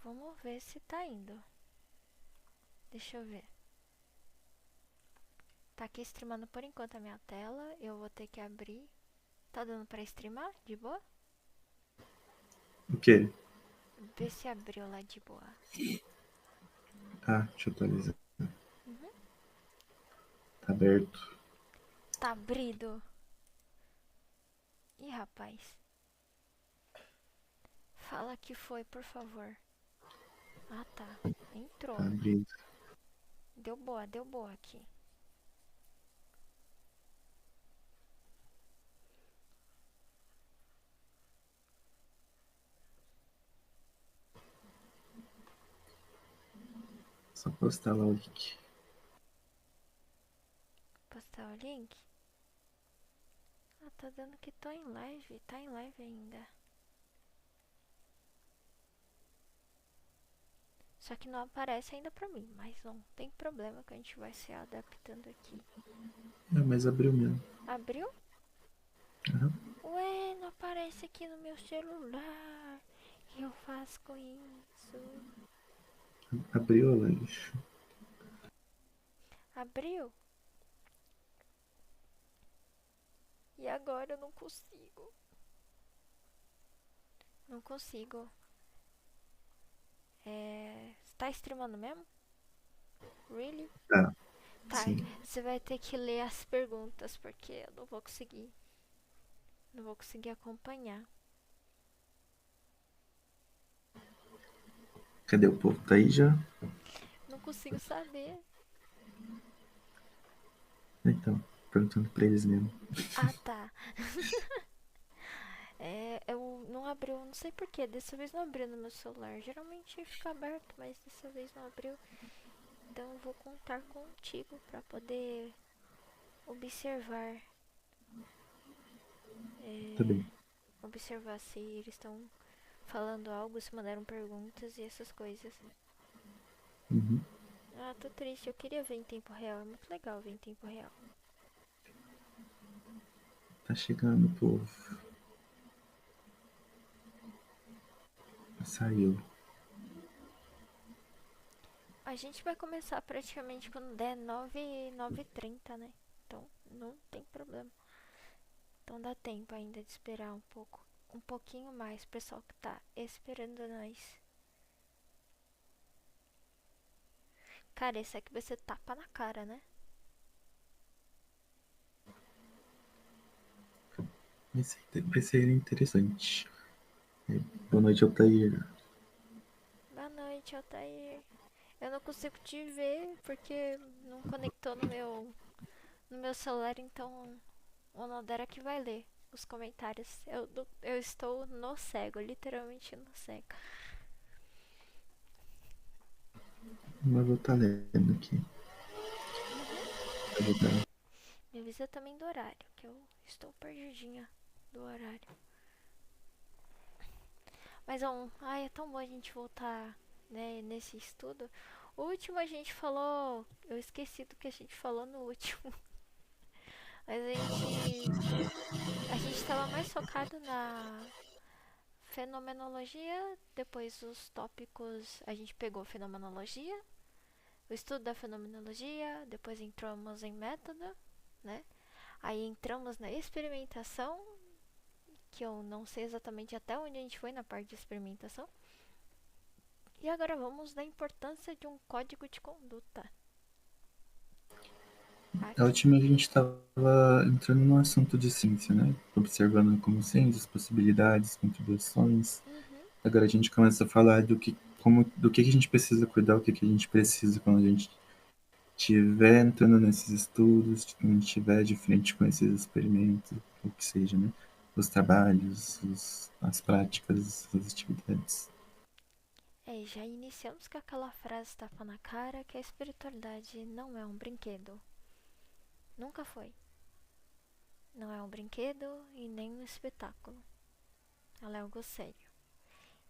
Vamos ver se tá indo. Deixa eu ver. Tá aqui streamando por enquanto a minha tela. Eu vou ter que abrir. Tá dando pra streamar? De boa? O quê? Vê se abriu lá de boa. Ah, deixa eu atualizar. Uhum. Tá aberto. Tá abrido. Ih, rapaz. Fala que foi, por favor. Ah, tá. Tá Entrou. abrindo. Deu boa aqui. Só postar lá o link. Postar o link. Ah, tá dando que tô em live. Tá em live ainda. Só que não aparece ainda pra mim. Mas não tem problema que a gente vai se adaptando aqui. É, mas abriu mesmo. Abriu? Aham. Ué, não aparece aqui no meu celular. O que eu faço com isso? Abriu, Aleixo. Abriu? E agora eu não consigo. Não consigo. Você tá streamando mesmo? Really? Tá, Tá, sim. você vai ter que ler as perguntas porque eu não vou conseguir. Não vou conseguir acompanhar. Cadê o povo? Tá aí já? Não consigo saber. Então, perguntando pra eles mesmo. Ah, tá. Eu não abriu, não sei porquê. Dessa vez não abriu no meu celular. Geralmente fica aberto, mas dessa vez não abriu. Então eu vou contar contigo para poder observar. Tá é, bem. Observar se eles estão falando algo, se mandaram perguntas e essas coisas. Uhum. Ah, tô triste. Eu queria ver em tempo real. É muito legal ver em tempo real. Tá chegando o povo. Saiu. A gente vai começar praticamente quando der 9h30, né? Então não tem problema. Então dá tempo ainda de esperar um pouco. Um pouquinho mais, pessoal que tá esperando nós. Cara, esse aqui vai ser tapa na cara, né? Vai ser interessante. É, boa noite, Altair. Boa noite, Altair. Eu não consigo te ver porque não conectou no meu celular, então o Nodera que vai ler os comentários. Eu estou no cego, literalmente no cego. Mas vou estar lendo aqui. Uhum. Pra ajudar. Me avisa também do horário, que eu estou perdidinha do horário. Mas ai, é tão bom a gente voltar, né, nesse estudo. O último a gente falou, eu esqueci do que a gente falou no último. Mas a gente estava mais focado na fenomenologia, depois os tópicos, a gente pegou fenomenologia, o estudo da fenomenologia, depois entramos em método, né? Aí entramos na experimentação, que eu não sei exatamente até onde a gente foi na parte de experimentação. E agora vamos na importância de um código de conduta. A Aqui. última a gente estava entrando no assunto de ciência, né? Observando como ciências, possibilidades, contribuições. Uhum. Agora a gente começa a falar do que a gente precisa cuidar, o que a gente precisa quando a gente estiver entrando nesses estudos, quando a gente estiver de frente com esses experimentos, o que seja, né? Os trabalhos, as práticas, as atividades. Já iniciamos com aquela frase tapa na cara que a espiritualidade não é um brinquedo. Nunca foi. Não é um brinquedo e nem um espetáculo. Ela é algo sério.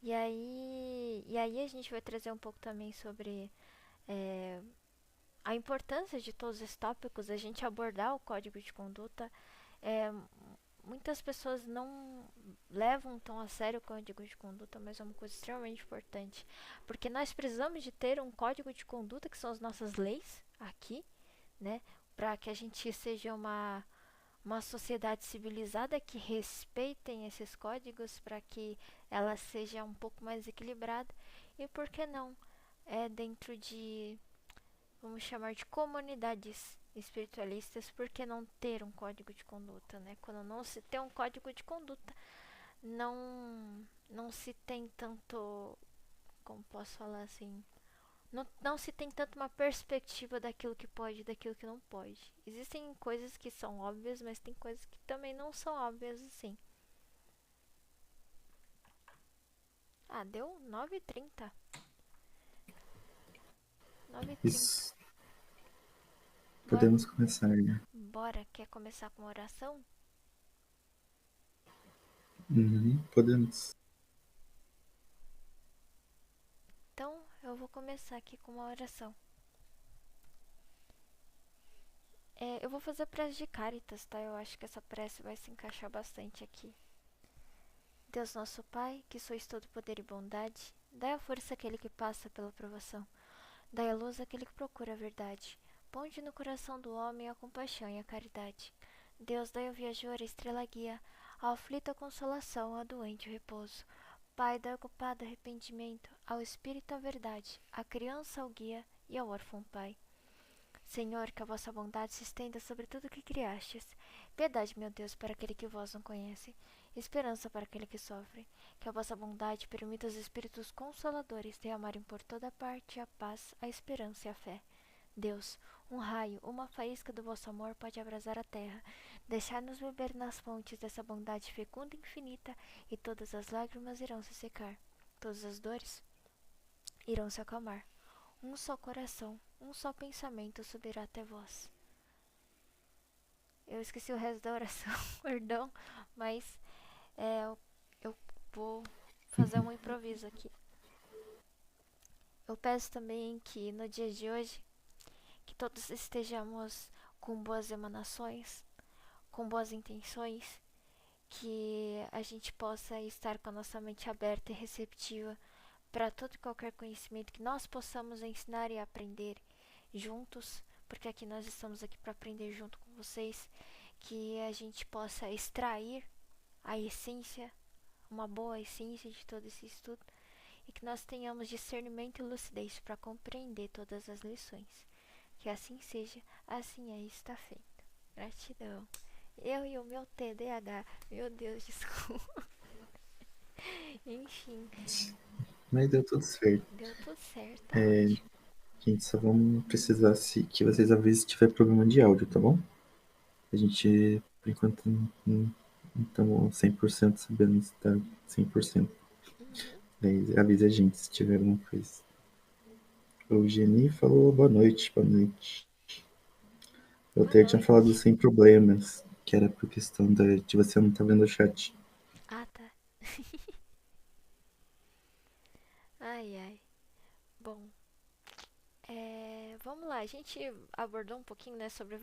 E aí a gente vai trazer um pouco também sobre é, a importância de todos esses tópicos, a gente abordar o código de conduta, é, muitas pessoas não levam tão a sério o código de conduta, mas é uma coisa extremamente importante. Porque nós precisamos de ter um código de conduta, que são as nossas leis aqui, né? Para que a gente seja uma sociedade civilizada que respeitem esses códigos, para que ela seja um pouco mais equilibrada. E por que não? É dentro de, vamos chamar de comunidades espiritualistas, por que não ter um código de conduta, né? Quando não se tem um código de conduta, não se tem tanto, como posso falar assim, não se tem tanto uma perspectiva daquilo que pode e daquilo que não pode. Existem coisas que são óbvias, mas tem coisas que também não são óbvias assim. Ah, deu 9h30. 9h30. Isso. Bora, Podemos começar, né? bora, quer começar com uma oração? Uhum, podemos. Então eu vou começar aqui com uma oração. Eu vou fazer a prece de Caritas, tá? Eu acho que essa prece vai se encaixar bastante aqui. Deus nosso Pai, que sois todo poder e bondade, dai a força àquele que passa pela provação, dai a luz àquele que procura a verdade, ponde no coração do homem a compaixão e a caridade. Deus, dai ao viajor a estrela guia, ao aflito a consolação, ao doente o repouso. Pai, dai ao culpado arrependimento, ao espírito a verdade, à criança ao guia e ao órfão pai. Senhor, que a vossa bondade se estenda sobre tudo o que criastes. Piedade, meu Deus, para aquele que vós não conhece. Esperança para aquele que sofre. Que a vossa bondade permita aos Espíritos Consoladores derramarem por toda parte a paz, a esperança e a fé. Deus, um raio, uma faísca do vosso amor pode abrasar a terra. Deixai-nos beber nas fontes dessa bondade fecunda e infinita, e todas as lágrimas irão se secar. Todas as dores irão se acalmar. Um só coração, um só pensamento subirá até vós. Eu esqueci o resto da oração, perdão, mas eu vou fazer um improviso aqui. Eu peço também que no dia de hoje, que todos estejamos com boas emanações, com boas intenções, que a gente possa estar com a nossa mente aberta e receptiva para todo e qualquer conhecimento que nós possamos ensinar e aprender juntos, porque aqui nós estamos aqui para aprender junto com vocês, que a gente possa extrair a essência, uma boa essência de todo esse estudo, e que nós tenhamos discernimento e lucidez para compreender todas as lições. Que assim seja, assim é e está feito. Gratidão. Eu e o meu TDAH, meu Deus, desculpa. Enfim, Mas deu tudo certo. deu tudo certo, tá ótimo. Gente, só vamos precisar que vocês avisem se tiver problema de áudio, tá bom? A gente, por enquanto, não estamos 100% sabendo se tá 100%. Uhum. Daí avisa a gente se tiver alguma coisa. O Geni falou boa noite, boa noite. Eu Boa até tinha falado noite. sem problemas, que era por questão de você não estar vendo o chat. Ah, tá. Ai, ai. Bom, vamos lá. A gente abordou um pouquinho, né, sobre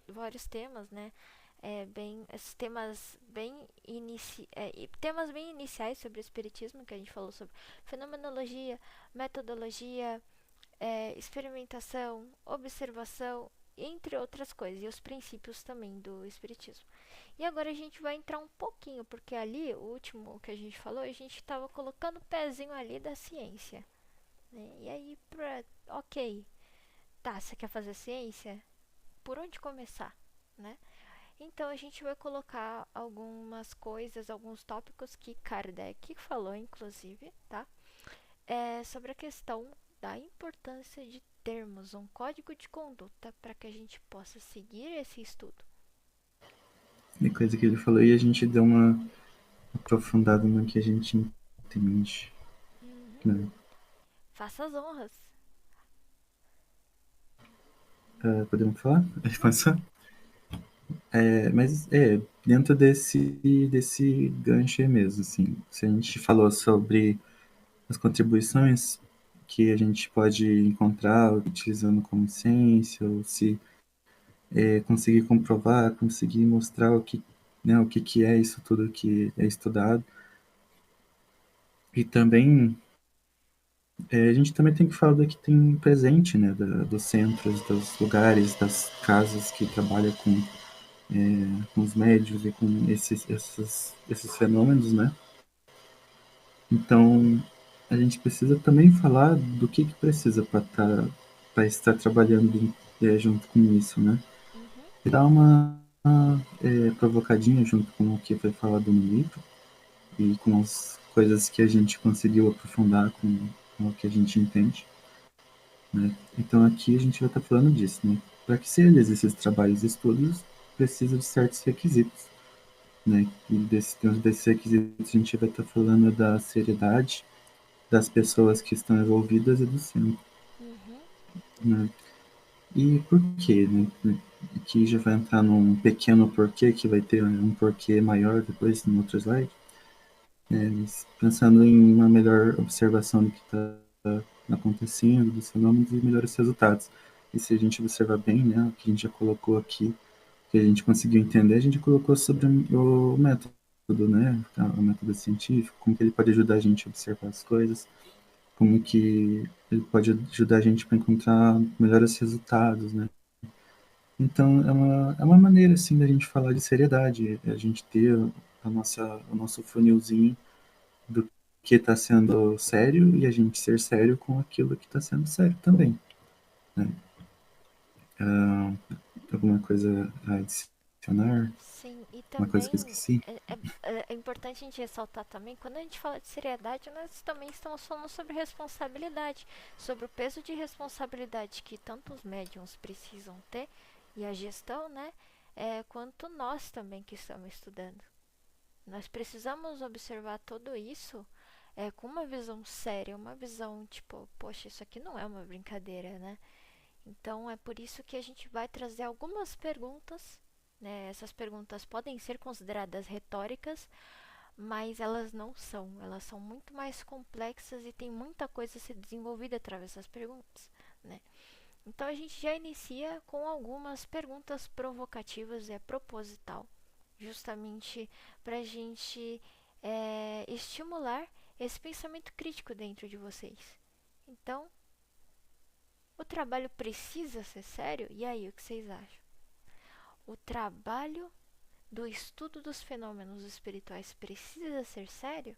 vários temas, né? Esses temas temas bem iniciais sobre o espiritismo, que a gente falou sobre fenomenologia, metodologia, experimentação, observação, entre outras coisas, e os princípios também do espiritismo. E agora a gente vai entrar um pouquinho, porque ali, o último que a gente falou, a gente estava colocando o pezinho ali da ciência, né? E aí, ok, tá, você quer fazer ciência? Por onde começar, né? Então a gente vai colocar algumas coisas, alguns tópicos que Kardec falou, inclusive, tá? Sobre a questão da importância de termos um código de conduta para que a gente possa seguir esse estudo. E coisa que ele falou e a gente deu uma aprofundada no que a gente entende, Uhum. né? Faça as honras. Podemos falar? Pode falar? Mas dentro desse gancho aí mesmo, assim, se a gente falou sobre as contribuições que a gente pode encontrar utilizando como ciência, ou se conseguir comprovar, conseguir mostrar o que né, o que que é isso tudo que é estudado. E também, a gente também tem que falar do que tem presente, né, dos centros, dos lugares, das casas que trabalham com os médios e com esses fenômenos, né? Então, a gente precisa também falar do que precisa para estar trabalhando junto com isso, né? Uhum, E dar uma provocadinha junto com o que foi falado no livro e com as coisas que a gente conseguiu aprofundar com o que a gente entende, né? Então, aqui a gente vai estar falando disso, né? Para que se realize esses trabalhos e estudos, precisa de certos requisitos, né? E dentro desses requisitos a gente vai estar falando da seriedade das pessoas que estão envolvidas e do centro, uhum, né? E por quê, né? Aqui já vai entrar num pequeno porquê, que vai ter um porquê maior depois no outro slide, né? Mas pensando em uma melhor observação do que está acontecendo, dos fenômenos e melhores resultados. E se a gente observar bem, né, o que a gente já colocou aqui, que a gente conseguiu entender, a gente colocou sobre o método, né, o método científico, como que ele pode ajudar a gente a observar as coisas, como que ele pode ajudar a gente para encontrar melhores resultados, né. Então, é uma maneira, assim, da gente falar de seriedade, a gente ter o nosso funilzinho do que está sendo sério e a gente ser sério com aquilo que está sendo sério também, né. Ah, alguma coisa a adicionar? sim, e Uma coisa que eu também esqueci? é importante a gente ressaltar também, quando a gente fala de seriedade, nós também estamos falando sobre responsabilidade, sobre o peso de responsabilidade que tanto os médiums precisam ter e a gestão, né, quanto nós também que estamos estudando. Nós precisamos observar tudo isso com uma visão séria, uma visão tipo, poxa, isso aqui não é uma brincadeira, né? Então é por isso que a gente vai trazer algumas perguntas, né? Essas perguntas podem ser consideradas retóricas, mas elas não são. Elas são muito mais complexas e tem muita coisa a ser desenvolvida através dessas perguntas, né? Então a gente já inicia com algumas perguntas provocativas, proposital, justamente para a gente estimular esse pensamento crítico dentro de vocês. Então, o trabalho precisa ser sério? E aí, o que vocês acham? O trabalho do estudo dos fenômenos espirituais precisa ser sério?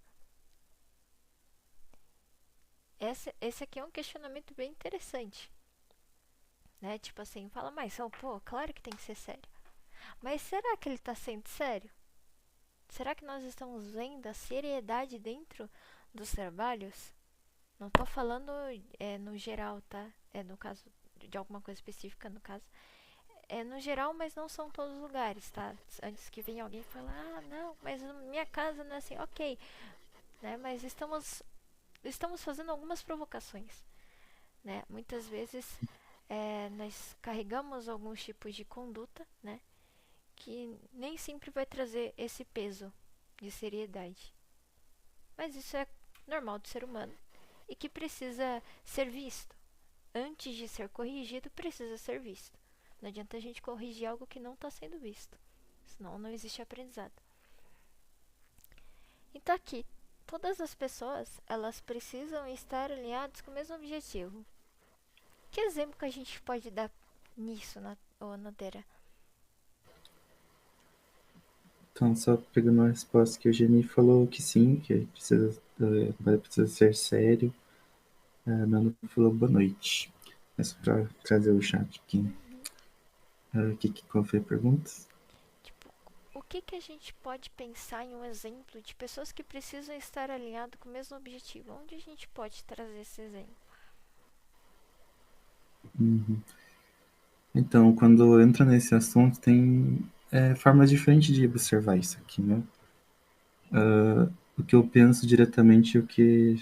Esse aqui é um questionamento bem interessante, né? Tipo assim, fala, mas pô, claro que tem que ser sério. Mas será que ele está sendo sério? Será que nós estamos vendo a seriedade dentro dos trabalhos? Não estou falando no geral, tá? É no caso de alguma coisa específica, no caso. É no geral, mas não são todos os lugares, tá? Antes que venha alguém falar, ah, não, mas minha casa não é assim, ok, né? Mas estamos fazendo algumas provocações, né? Muitas vezes nós carregamos alguns tipos de conduta, né? Que nem sempre vai trazer esse peso de seriedade. Mas isso é normal do ser humano e que precisa ser visto. Antes de ser corrigido, precisa ser visto. Não adianta a gente corrigir algo que não está sendo visto, senão não existe aprendizado. Então aqui, todas as pessoas elas precisam estar alinhadas com o mesmo objetivo. Que exemplo que a gente pode dar nisso, Nodeira? Então, só pegando a resposta que o Geni falou que sim, que precisa ser sério. A Nana falou boa noite. É só para trazer o chat aqui. Uhum. Qual foi a pergunta? Tipo, o que a gente pode pensar em um exemplo de pessoas que precisam estar alinhadas com o mesmo objetivo? Onde a gente pode trazer esse exemplo? Uhum. Então, quando entra nesse assunto, tem formas diferentes de observar isso aqui, né? O que eu penso diretamente é o que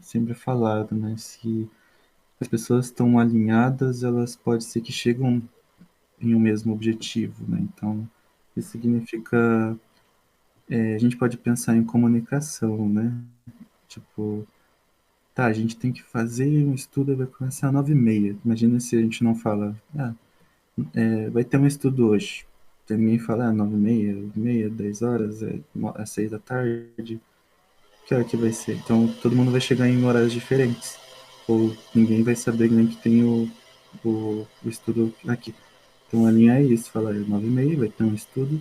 sempre é falado, né? Se as pessoas estão alinhadas, elas pode ser que chegam em um mesmo objetivo, né? Então, isso significa, a gente pode pensar em comunicação, né? Tipo, tá, a gente tem que fazer um estudo, vai começar às 9h30. Imagina se a gente não fala, vai ter um estudo hoje. ninguém fala, 9h30, 9h30, 10 horas, é 6 da tarde. Que hora que vai ser? Então todo mundo vai chegar em horários diferentes. Ou ninguém vai saber nem que tem o estudo aqui. Então a linha é isso, fala 9h30, vai ter um estudo,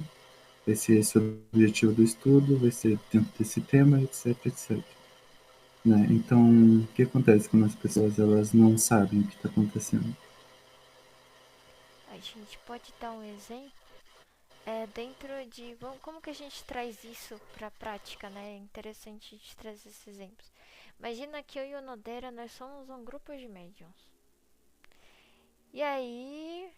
vai ser esse o objetivo do estudo, vai ser dentro desse tema, etc, etc. Né? Então, o que acontece quando as pessoas elas não sabem o que está acontecendo? A gente pode dar um exemplo dentro de como que a gente traz isso para a prática, né? É interessante a gente trazer esses exemplos. Imagina que eu e o Nodera nós somos um grupo de médiums. E aí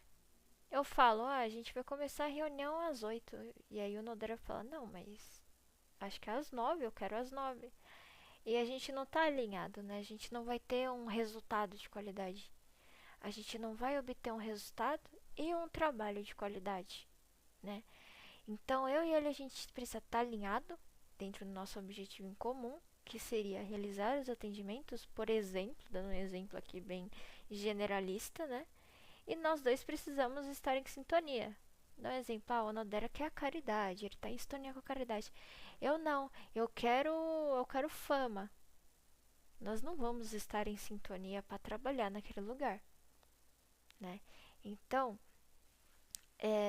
eu falo, a gente vai começar a reunião às 8. E aí o Nodera fala, não, mas acho que é às 9, eu quero às 9. E a gente não tá alinhado, né? A gente não vai ter um resultado de qualidade. A gente não vai obter um resultado e um trabalho de qualidade, né? Então eu e ele a gente precisa estar alinhado dentro do nosso objetivo em comum, que seria realizar os atendimentos, por exemplo, dando um exemplo aqui bem generalista, né? E nós dois precisamos estar em sintonia. Dá um exemplo, o Onodera quer a caridade, ele está em sintonia com a caridade. Eu não, eu quero fama. Nós não vamos estar em sintonia para trabalhar naquele lugar, né? Então,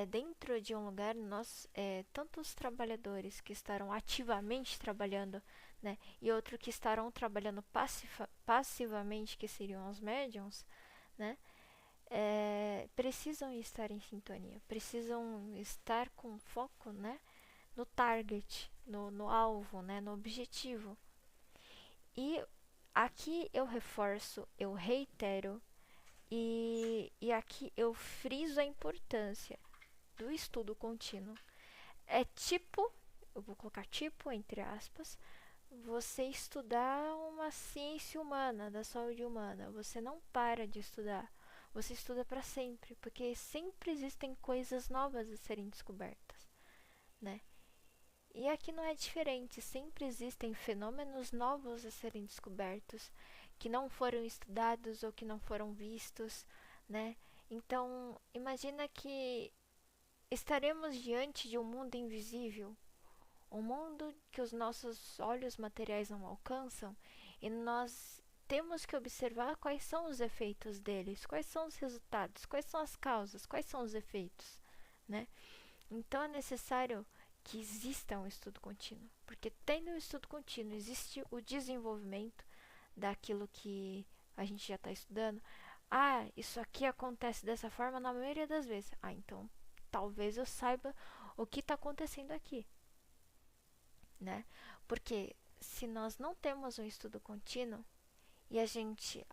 dentro de um lugar, tanto os trabalhadores que estarão ativamente trabalhando, né, e outros que estarão trabalhando passivamente, que seriam os médiums, né, precisam estar em sintonia, precisam estar com foco, né, no target, no alvo, né, no objetivo. E aqui eu reforço, eu reitero e aqui eu friso a importância do estudo contínuo. É tipo, eu vou colocar tipo entre aspas, você estudar uma ciência humana, da saúde humana. Você não para de estudar. Você estuda para sempre, porque sempre existem coisas novas a serem descobertas, né? E aqui não é diferente, sempre existem fenômenos novos a serem descobertos, que não foram estudados ou que não foram vistos, né? Então, imagina que estaremos diante de um mundo invisível, um mundo que os nossos olhos materiais não alcançam, e nós temos que observar quais são os efeitos deles, quais são os resultados, quais são as causas, quais são os efeitos, né? Então é necessário que exista um estudo contínuo, porque tendo um estudo contínuo existe o desenvolvimento daquilo que a gente já está estudando. Isso aqui acontece dessa forma na maioria das vezes. Então talvez eu saiba o que está acontecendo aqui, né? Porque se nós não temos um estudo contínuo e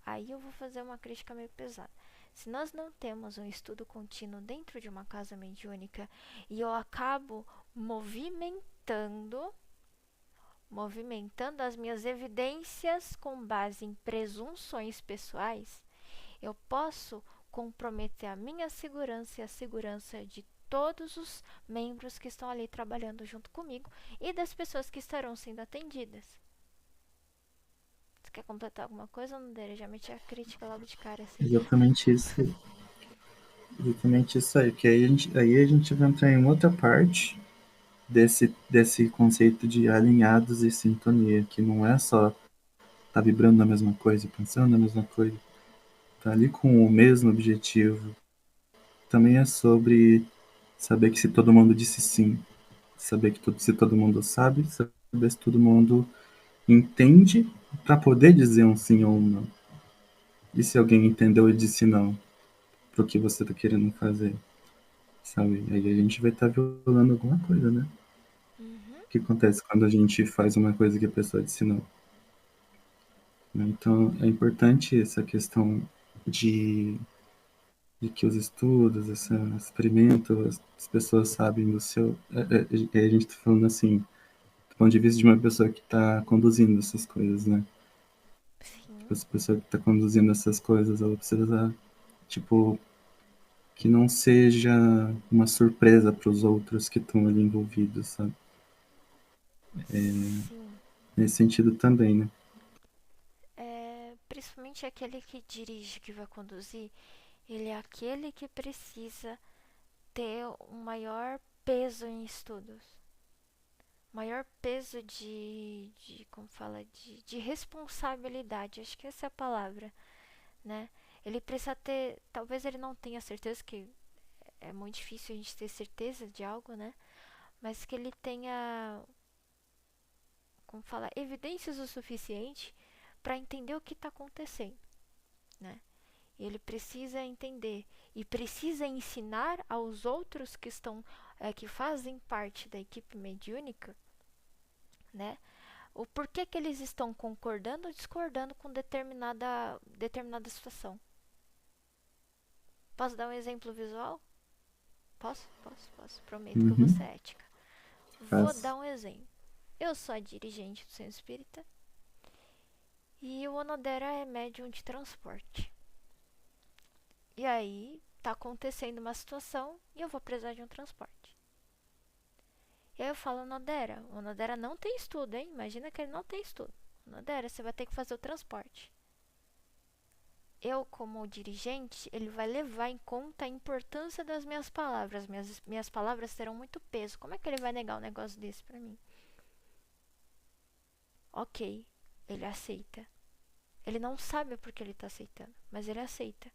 aí eu vou fazer uma crítica meio pesada. Se nós não temos um estudo contínuo dentro de uma casa mediúnica e eu acabo movimentando as minhas evidências com base em presunções pessoais, eu posso comprometer a minha segurança e a segurança de todos os membros que estão ali trabalhando junto comigo e das pessoas que estarão sendo atendidas. Você quer completar alguma coisa, Nandera? Já meti a crítica logo de cara, assim. Exatamente isso. Exatamente isso aí. Que aí a gente vai entrar em outra parte desse conceito de alinhados e sintonia, que não é só tá vibrando na mesma coisa, pensando na mesma coisa, tá ali com o mesmo objetivo. Também é sobre saber que se todo mundo disse sim, saber que se todo mundo sabe, saber se todo mundo entende para poder dizer um sim ou um não. E se alguém entendeu e disse não pro que você tá querendo fazer, sabe? Aí a gente vai estar violando alguma coisa, né? Uhum. O que acontece quando a gente faz uma coisa que a pessoa disse não? Né? Então é importante essa questão de, de que os estudos, esse experimento, as pessoas sabem do seu. A gente está falando assim, do ponto de vista de uma pessoa que está conduzindo essas coisas, né? Tipo, Sim. essa pessoa que está conduzindo essas coisas, ela precisa, tipo, que não seja uma surpresa para os outros que estão ali envolvidos, sabe? Sim. Nesse sentido também, né? Principalmente aquele que dirige, que vai conduzir, ele é aquele que precisa ter um maior peso em estudos, maior peso como fala, de responsabilidade, acho que essa é a palavra, né? Ele precisa ter, talvez ele não tenha certeza, que é muito difícil a gente ter certeza de algo, né? Mas que ele tenha, como fala, evidências o suficiente para entender o que está acontecendo, né? Ele precisa entender e precisa ensinar aos outros que estão, que fazem parte da equipe mediúnica, né? O porquê que eles estão concordando ou discordando com determinada situação. Posso dar um exemplo visual? Posso. Prometo que eu vou Uhum. ser ética. Vou Faz. dar um exemplo. Eu sou a dirigente do Centro Espírita e o Onodera é médium de transporte. E aí tá acontecendo uma situação e eu vou precisar de um transporte. E aí eu falo, o Onodera não tem estudo, hein? Imagina que ele não tem estudo. Onodera, você vai ter que fazer o transporte. Eu, como dirigente, ele vai levar em conta a importância das minhas palavras. Minhas palavras terão muito peso. Como é que ele vai negar um negócio desse pra mim? Ok, ele aceita. Ele não sabe por que ele tá aceitando, mas ele aceita.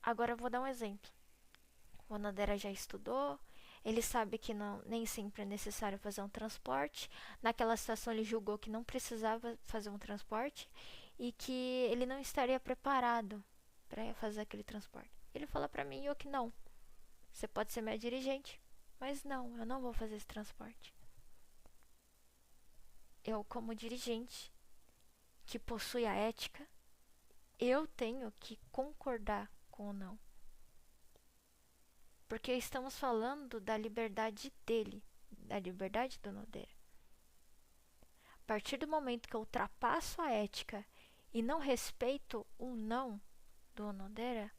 Agora eu vou dar um exemplo. O Onodera já estudou, ele sabe que nem sempre é necessário fazer um transporte. Naquela situação ele julgou que não precisava fazer um transporte e que ele não estaria preparado para fazer aquele transporte. Ele fala para mim, eu que não. Você pode ser minha dirigente, mas não, eu não vou fazer esse transporte. Eu, como dirigente, que possui a ética, eu tenho que concordar com o não. Porque estamos falando da liberdade dele, da liberdade do Onodera. A partir do momento que eu ultrapasso a ética e não respeito o não do Onodera,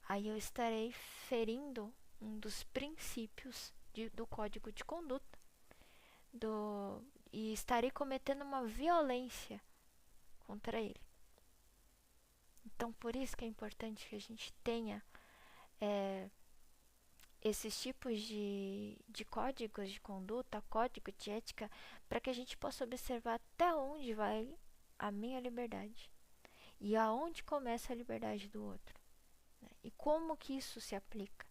aí eu estarei ferindo um dos princípios do código de conduta e estarei cometendo uma violência contra ele. Então, por isso que é importante que a gente tenha esses tipos de códigos de conduta, código de ética, para que a gente possa observar até onde vai a minha liberdade e aonde começa a liberdade do outro, né? E como que isso se aplica,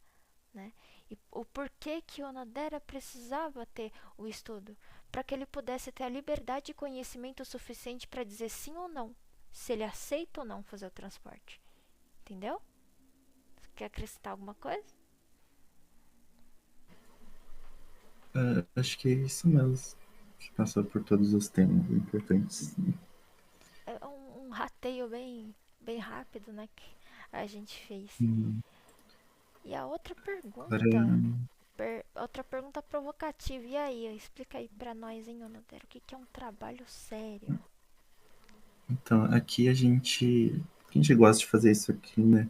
né? E o porquê que o Onodera precisava ter o estudo, para que ele pudesse ter a liberdade e conhecimento suficiente para dizer sim ou não, se ele aceita ou não fazer o transporte. Entendeu? Quer acrescentar alguma coisa? Acho que é isso mesmo. Que passou por todos os temas importantes. É um rateio bem rápido, né, que a gente fez. Hum. E a Agora, outra pergunta provocativa. E aí, explica aí pra nós, hein, Onodera, o que é um trabalho sério? então, aqui a gente gosta de fazer isso aqui, né?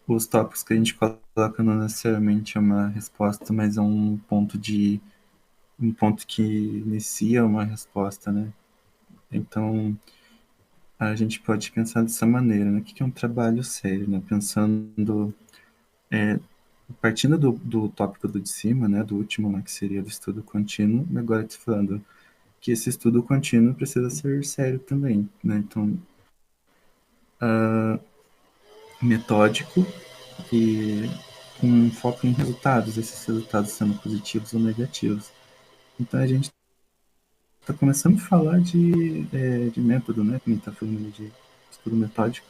Os tópicos que a gente coloca não necessariamente é uma resposta, mas é um ponto que inicia uma resposta, né? Então, a gente pode pensar dessa maneira, né? O que é um trabalho sério, né? Partindo do tópico do de cima, né? Do último, né? Que seria do estudo contínuo, agora estou falando que esse estudo contínuo precisa ser sério também, né? Então, metódico e com um foco em resultados, esses resultados sendo positivos ou negativos. Então, a gente está começando a falar de método, né? Como está falando de estudo metódico.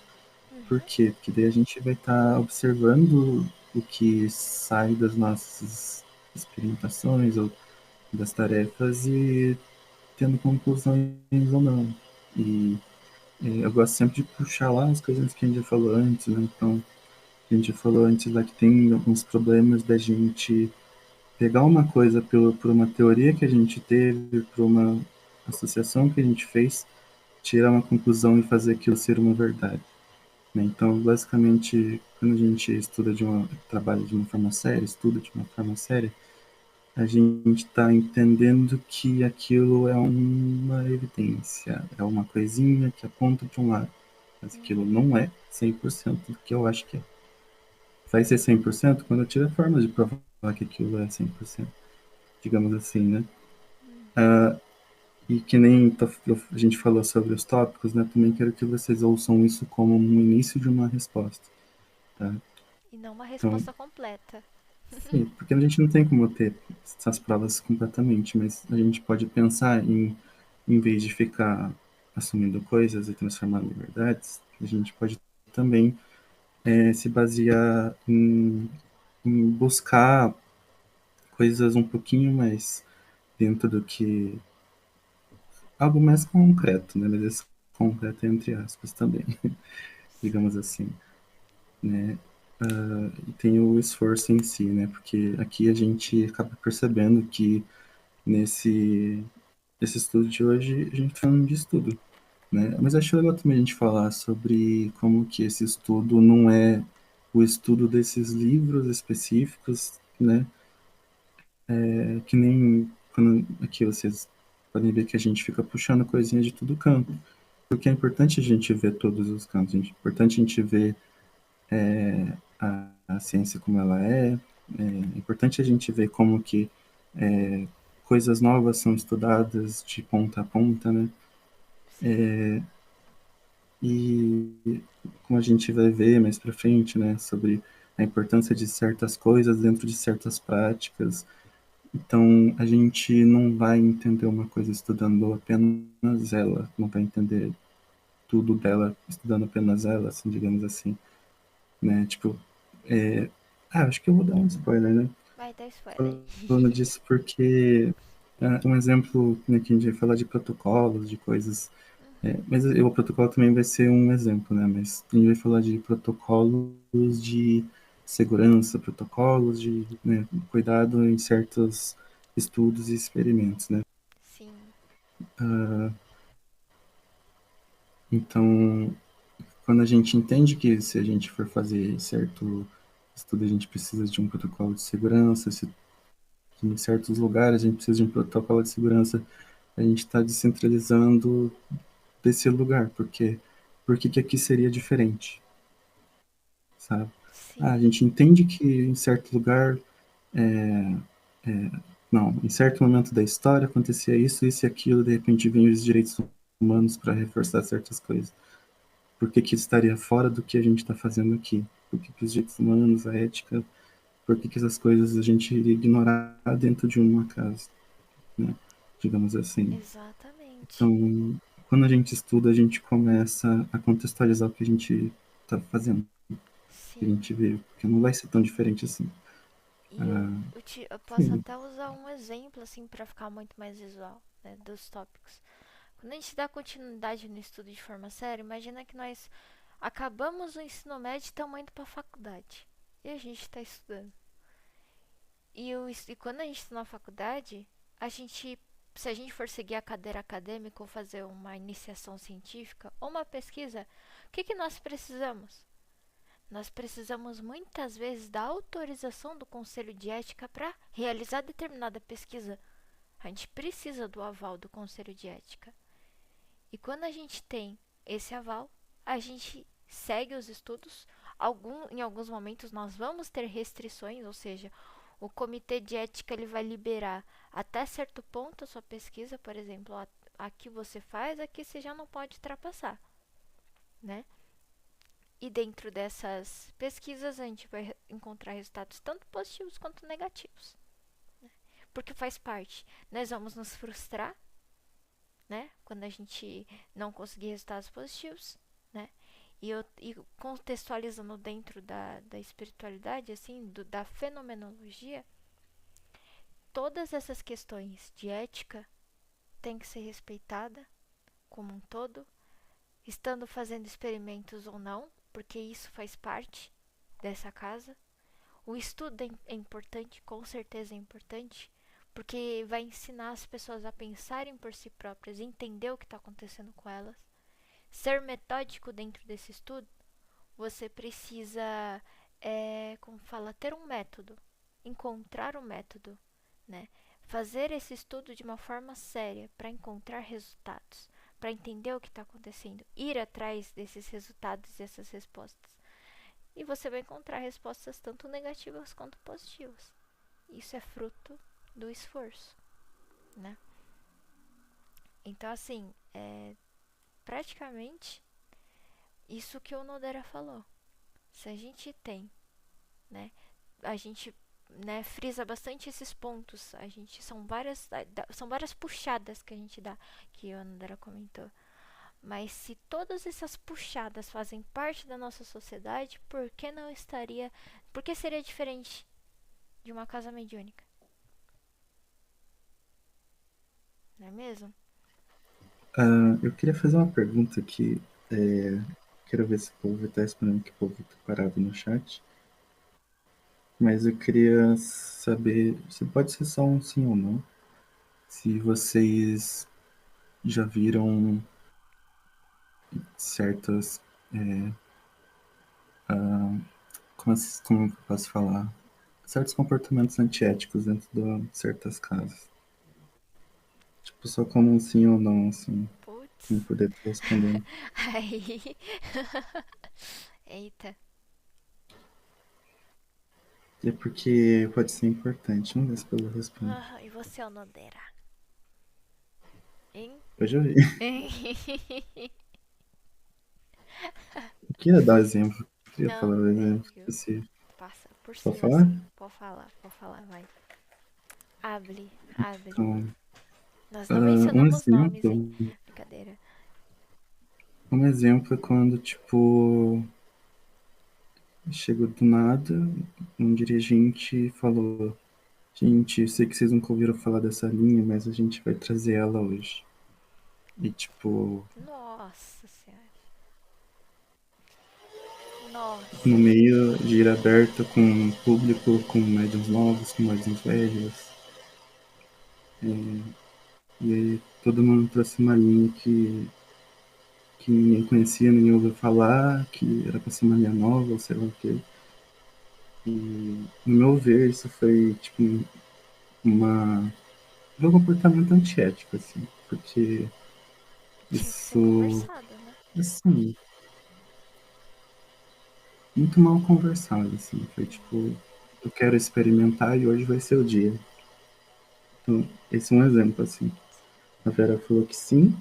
Por Uhum. quê? Porque daí a gente vai estar observando o que sai das nossas experimentações ou das tarefas e tendo conclusões ou não. E eu gosto sempre de puxar lá as coisas que a gente já falou antes, né? Então, a gente já falou antes lá que tem alguns problemas da gente pegar uma coisa por uma teoria que a gente teve, por uma associação que a gente fez, tirar uma conclusão e fazer aquilo ser uma verdade, né? Então, basicamente, quando a gente trabalha de uma forma séria, estuda de uma forma séria, a gente está entendendo que aquilo é uma evidência, é uma coisinha que aponta para um lado, mas aquilo Uhum. não é 100% do que eu acho que é. vai ser 100% quando eu tiver formas de provar que aquilo é 100%, digamos assim, né? Uhum. E que nem a gente falou sobre os tópicos, né? Também quero que vocês ouçam isso como um início de uma resposta, tá? E não uma Então, resposta completa. sim, porque a gente não tem como ter essas provas completamente, mas a gente pode pensar em vez de ficar assumindo coisas e transformando em verdades, a gente pode também se basear em buscar coisas um pouquinho mais dentro do que algo mais concreto, né? Mas esse concreto é entre aspas também, digamos Sim, assim, né? E tem o esforço em si, né? Porque aqui a gente acaba percebendo que nesse esse estudo de hoje a gente tá falando de estudo, né? Mas acho legal também a gente falar sobre como que esse estudo não é o estudo desses livros específicos, né? Que nem quando aqui vocês podem ver que a gente fica puxando coisinha de todo canto. Porque é importante a gente ver todos os cantos, gente. É importante a gente ver a ciência como ela é importante a gente ver como que é, coisas novas são estudadas de ponta a ponta, né? sim, E como a gente vai ver mais para frente, né, sobre a importância de certas coisas dentro de certas práticas. Então, a gente não vai entender uma coisa estudando apenas ela, não vai entender tudo dela estudando apenas ela, assim, digamos assim, né? Tipo, é... acho que eu vou dar um spoiler, né? vai dar spoiler. Falando disso porque um exemplo, né, que a gente vai falar de protocolos, de coisas Uhum. mas o protocolo também vai ser um exemplo, né? Mas a gente vai falar de protocolos de segurança, protocolos de né, cuidado em certos estudos e experimentos, né? Sim, Então, quando a gente entende que se a gente for fazer certo estudo, a gente precisa de um protocolo de segurança, se em certos lugares a gente precisa de um protocolo de segurança, a gente está descentralizando desse lugar, porque por que aqui seria diferente? Sabe? A sim, gente entende que em certo lugar, não, em certo momento da história acontecia isso e aquilo, de repente vem os direitos humanos para reforçar certas coisas. Por que que estaria fora do que a gente está fazendo aqui? Por que que os direitos humanos, a ética, por que que essas coisas a gente iria ignorar dentro de uma casa, né? Digamos assim. exatamente. Então, quando a gente estuda, a gente começa a contextualizar o que a gente está fazendo, o que a Sim. gente vê, porque não vai ser tão diferente assim. E eu posso Sim. até usar um exemplo assim para ficar muito mais visual, né, dos tópicos. Quando a gente dá continuidade no estudo de forma séria, imagina que nós acabamos o ensino médio e estamos indo para a faculdade. E a gente está estudando. E quando a gente está na faculdade, a gente, se a gente for seguir a cadeira acadêmica ou fazer uma iniciação científica ou uma pesquisa, o que, que nós precisamos? Nós precisamos muitas vezes da autorização do Conselho de Ética para realizar determinada pesquisa. A gente precisa do aval do Conselho de Ética. E quando a gente tem esse aval, a gente segue os estudos. Em alguns momentos nós vamos ter restrições, ou seja, o comitê de ética ele vai liberar até certo ponto a sua pesquisa, por exemplo, aqui você faz, aqui você já não pode ultrapassar, né? E dentro dessas pesquisas a gente vai encontrar resultados tanto positivos quanto negativos, porque faz parte. Nós vamos nos frustrar, né? Quando a gente não conseguir resultados positivos, né? E contextualizando dentro da espiritualidade, assim, da fenomenologia, todas essas questões de ética têm que ser respeitada como um todo, estando fazendo experimentos ou não, porque isso faz parte dessa casa. O estudo é importante, com certeza é importante, porque vai ensinar as pessoas a pensarem por si próprias, entender o que está acontecendo com elas. Ser metódico dentro desse estudo, você precisa, como fala, ter um método, encontrar um método, né? Fazer esse estudo de uma forma séria para encontrar resultados, para entender o que está acontecendo, ir atrás desses resultados e essas respostas. e você vai encontrar respostas tanto negativas quanto positivas. Isso é fruto do esforço, né? Então, assim, praticamente isso que o Nodera falou. Se a gente tem, né, a gente, né, frisa bastante esses pontos. A gente são várias puxadas que a gente dá, que o Nodera comentou. Mas se todas essas puxadas fazem parte da nossa sociedade, por que não estaria, por que seria diferente de uma casa mediúnica? Não é mesmo? Eu queria fazer uma pergunta aqui. Quero ver se o povo está esperando que o povo está parado no chat. Mas eu queria saber, se pode ser só um sim ou não, se vocês já viram certas, como eu posso falar, certos comportamentos antiéticos dentro de certas casas. Tipo, só como um sim ou não, assim, Putz. não poder estar respondendo. Aí. Eita. E é porque pode ser importante, vamos ver se eu respondo. Ah, e você, Onodera? Hein? Eu já vi. Hein? Eu queria dar um exemplo, eu queria falar Não, um exemplo velho. específico. Passa por Pode cima, falar? assim. Pode falar, vai. Hable, hable. Então, Nós não um mencionamos nomes, hein? exemplo, Brincadeira. um exemplo é quando, tipo, chegou do nada, um dirigente falou: Gente, eu sei que vocês nunca ouviram falar dessa linha, mas a gente vai trazer ela hoje. E, tipo, Nossa senhora. Nossa. no meio de ir aberta com o público, com médiums novos, com médiums velhos. E aí todo mundo trouxe uma linha que ninguém conhecia, ninguém ouviu falar, que era pra ser uma linha nova, ou sei lá o quê. E, no meu ver, isso foi, tipo, uma um comportamento antiético, assim, porque Tinha que ser isso, conversado, né? assim, muito mal conversado, assim, foi tipo, eu quero experimentar e hoje vai ser o dia. Então, esse é um exemplo, assim. A Vera falou que sim,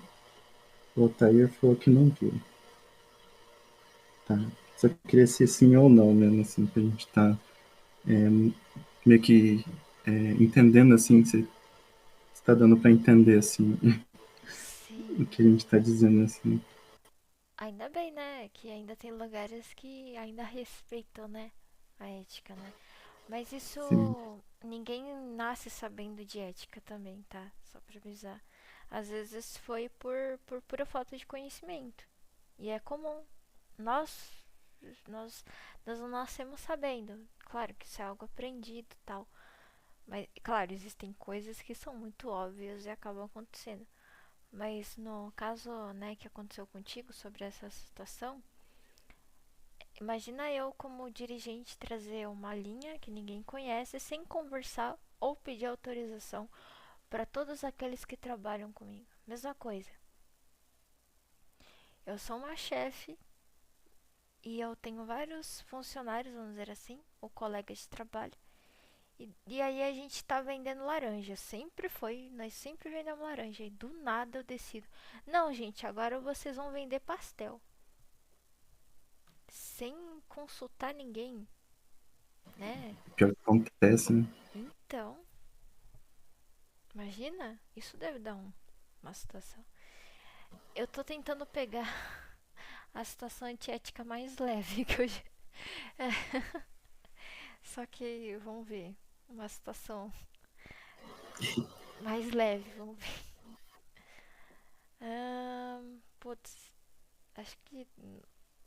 o Altair falou que não viu, tá? Só queria ser sim ou não mesmo, assim, pra gente tá meio que entendendo, assim, se está dando pra entender, assim, o Sim. que a gente tá dizendo, assim. Ainda bem, né? Que ainda tem lugares que ainda respeitam, né? A ética, né? Mas isso. Sim, Ninguém nasce sabendo de ética também, tá? Só pra avisar. Às vezes foi por pura falta de conhecimento. E é comum. Nós. Nós, nós não nascemos sabendo. Claro que isso é algo aprendido e tal. Mas, claro, existem coisas que são muito óbvias e acabam acontecendo. Mas no caso, né, que aconteceu contigo sobre essa situação, imagina eu como dirigente trazer uma linha que ninguém conhece sem conversar ou pedir autorização para todos aqueles que trabalham comigo. Mesma coisa. Eu sou uma chefe e eu tenho vários funcionários, vamos dizer assim, ou colegas de trabalho. E aí a gente tá vendendo laranja. Sempre foi, nós sempre vendemos laranja. E do nada eu decido. Não, gente, agora vocês vão vender pastel. Sem consultar ninguém, né? pior que acontece, né? Então, imagina, isso deve dar uma situação. Eu tô tentando pegar a situação antiética mais leve que eu já... Só que, vamos ver, uma situação mais leve, vamos ver. Putz, acho que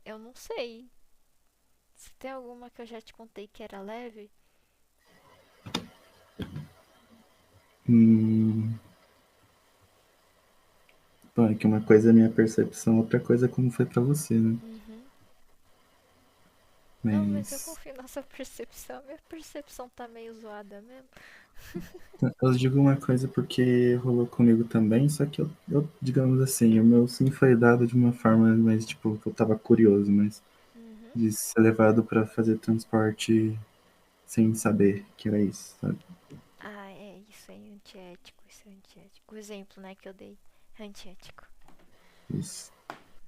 eu não sei. Se tem alguma que eu já te contei que era leve, Hum, bom, é que uma coisa é a minha percepção, outra coisa é como foi pra você, né? uhum. Não, mas eu Mas confio na sua percepção. Minha percepção tá meio zoada mesmo. eu digo uma coisa porque rolou comigo também, só que digamos assim, o meu sim foi dado de uma forma mais, tipo, que eu tava curioso, mas Uhum. de ser levado para fazer transporte sem saber que era isso, sabe? Ah, é, isso é antiético, isso é antiético. O exemplo, né, que eu dei é antiético. Isso.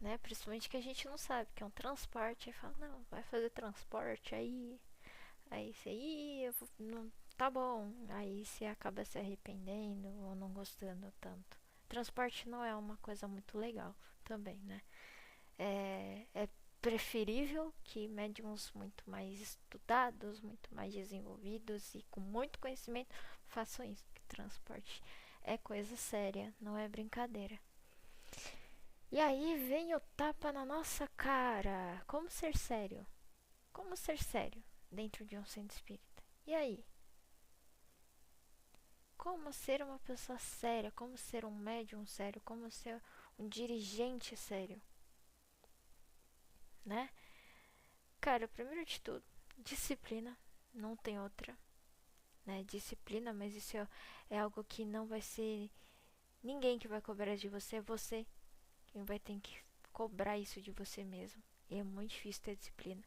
Né? Principalmente que a gente não sabe que é um transporte. Aí fala, não, vai fazer transporte, aí você, não, tá bom. Aí você acaba se arrependendo ou não gostando tanto. Transporte não é uma coisa muito legal também, né? É preferível que médiums muito mais estudados, muito mais desenvolvidos e com muito conhecimento façam isso. Que transporte é coisa séria, não é brincadeira. E aí vem o tapa na nossa cara. Como ser sério? Como ser sério dentro de um centro espírita? E aí? Como ser uma pessoa séria? Como ser um médium sério? Como ser um dirigente sério? Né? Cara, primeiro de tudo, disciplina. Não tem outra. Né? Disciplina, mas isso é algo que não vai ser ninguém que vai cobrar de você. É você quem vai ter que cobrar isso de você mesmo. E é muito difícil ter disciplina.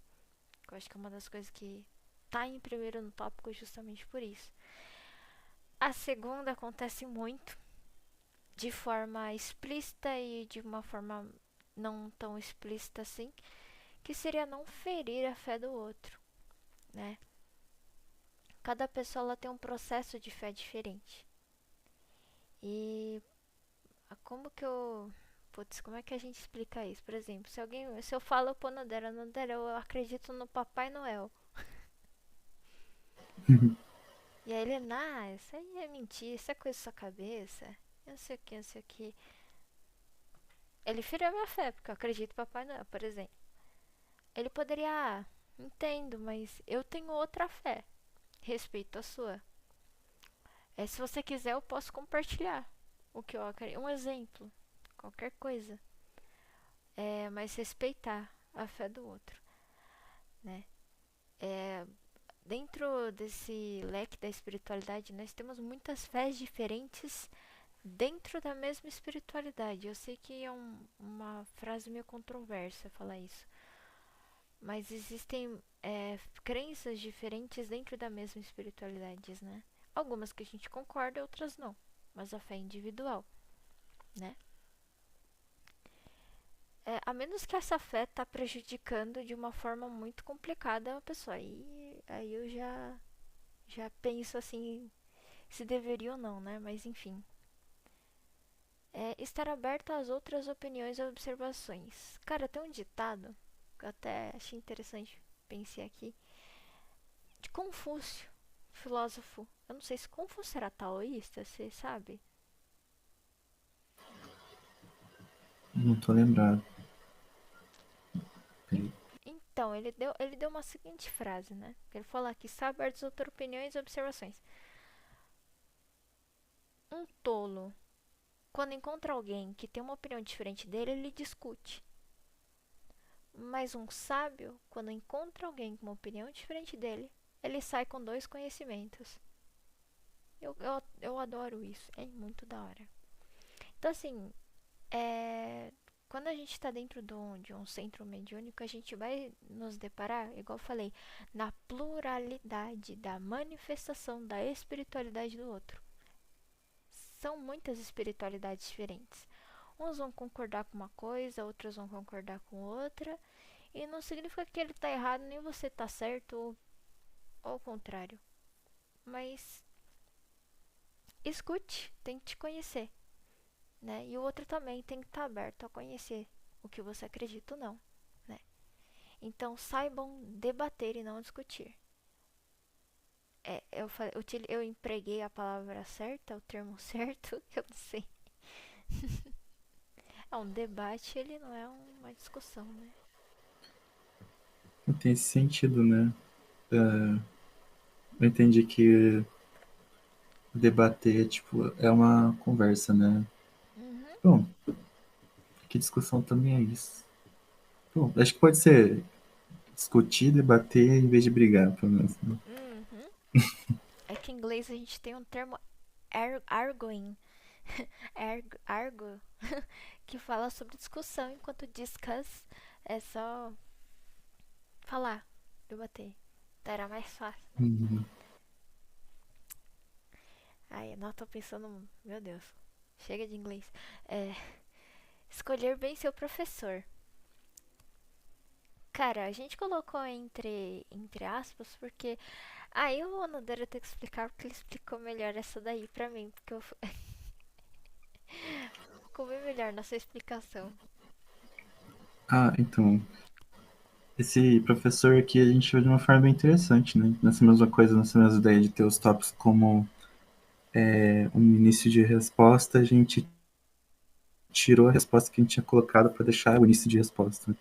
Eu acho que é uma das coisas que tá em primeiro no tópico justamente por isso. A segunda acontece muito de forma explícita e de uma forma não tão explícita assim, que seria não ferir a fé do outro, né? Cada pessoa ela tem um processo de fé diferente. E como que eu Putz, como é que a gente explica isso? Por exemplo, se eu falo pô, Nodera, eu acredito no Papai Noel. E aí ele, isso aí é mentira, isso é coisa da sua cabeça. Eu não sei o que, não sei o que. Ele feriu a minha fé, porque eu acredito em Papai Noel, por exemplo. Ele poderia, entendo, mas eu tenho outra fé. Respeito a sua. Se você quiser, eu posso compartilhar o que eu acredito. Um exemplo, qualquer coisa. Mas respeitar a fé do outro, né? É, dentro desse leque da espiritualidade, nós temos muitas fés diferentes dentro da mesma espiritualidade. Eu sei que é uma frase meio controversa falar isso, mas existem crenças diferentes dentro da mesma espiritualidade, né? Algumas que a gente concorda, outras não, mas a fé é individual, né? A menos que essa fé tá prejudicando de uma forma muito complicada a pessoa. Aí eu já penso assim se deveria ou não, né? Mas enfim. Estar aberto às outras opiniões e observações. Cara, tem um ditado que eu até achei interessante, pensei aqui, de Confúcio, filósofo. Eu não sei se Confúcio era taoísta, você sabe? Não tô lembrado. Peraí. Então, ele deu uma seguinte frase, né? Ele falou aqui, está aberto às outras opiniões e observações. Um tolo, quando encontra alguém que tem uma opinião diferente dele, ele discute. Mas um sábio, quando encontra alguém com uma opinião diferente dele, ele sai com dois conhecimentos. Eu adoro isso, é muito da hora. Então, assim, quando a gente está dentro de um centro mediúnico, a gente vai nos deparar, igual eu falei, na pluralidade da manifestação da espiritualidade do outro. São muitas espiritualidades diferentes. Uns vão concordar com uma coisa, outros vão concordar com outra. E não significa que ele tá errado, nem você tá certo, ou ao contrário. Mas escute, tente conhecer, né? E o outro também tem que estar aberto a conhecer o que você acredita ou não, né? Então saibam debater e não discutir. Eu empreguei a palavra certa, o termo certo, eu não sei. Um debate, ele não é uma discussão, né? Não tem esse sentido, né? Eu entendi que debater, tipo, é uma conversa, né? Uhum, Bom, que discussão também é isso? Bom, acho que pode ser discutir, debater em vez de brigar, pelo menos, né? uhum. É que em inglês a gente tem um termo arguing, argo, que fala sobre discussão, enquanto discuss é só falar, debater. Então era mais fácil, né? Uhum. Ai, não tô pensando, meu Deus, chega de inglês. É, escolher bem seu professor. Cara, a gente colocou entre aspas porque aí o Onodeira tem que explicar porque ele explicou melhor essa daí pra mim, porque eu ficou bem melhor na sua explicação. Ah, então, esse professor aqui a gente viu de uma forma bem interessante, né? Nessa mesma coisa, nessa mesma ideia de ter os tópicos como um início de resposta, a gente tirou a resposta que a gente tinha colocado para deixar o início de resposta.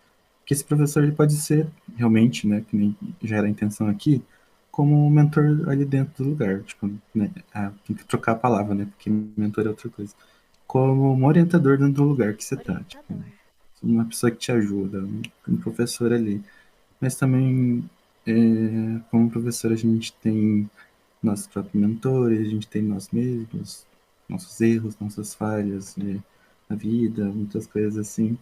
Que esse professor ele pode ser realmente, né, que nem já era a intenção aqui, como um mentor ali dentro do lugar, tipo, né, tem que trocar a palavra, né, porque mentor é outra coisa. Como um orientador dentro do lugar que você tá, tipo, Orientador. uma pessoa que te ajuda, um professor ali. Mas também, como professor, a gente tem nossos próprios mentores, a gente tem nós mesmos, nossos erros, nossas falhas, né, na vida, muitas coisas assim.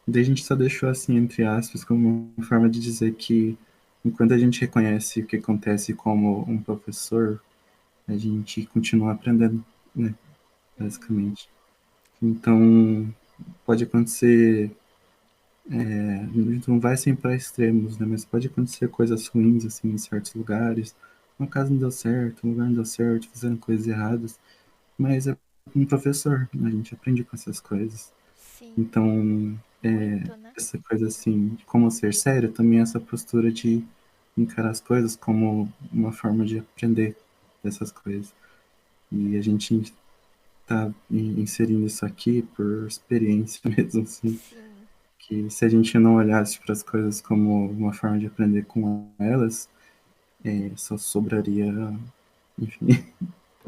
Daí a gente só deixou assim, entre aspas, como uma forma de dizer que enquanto a gente reconhece o que acontece como um professor, a gente continua aprendendo, né, Uhum. basicamente. Então, pode acontecer, a gente não vai sempre para extremos, né, mas pode acontecer coisas ruins, assim, em certos lugares. Uma casa não deu certo, um lugar não deu certo, fizeram coisas erradas, mas é um professor, né, a gente aprende com essas coisas. Sim, Então, muito, né? essa coisa assim, de como ser sério, também essa postura de encarar as coisas como uma forma de aprender dessas coisas. E a gente tá inserindo isso aqui por experiência mesmo, assim, Sim, que se a gente não olhasse para as coisas como uma forma de aprender com elas, só sobraria, enfim,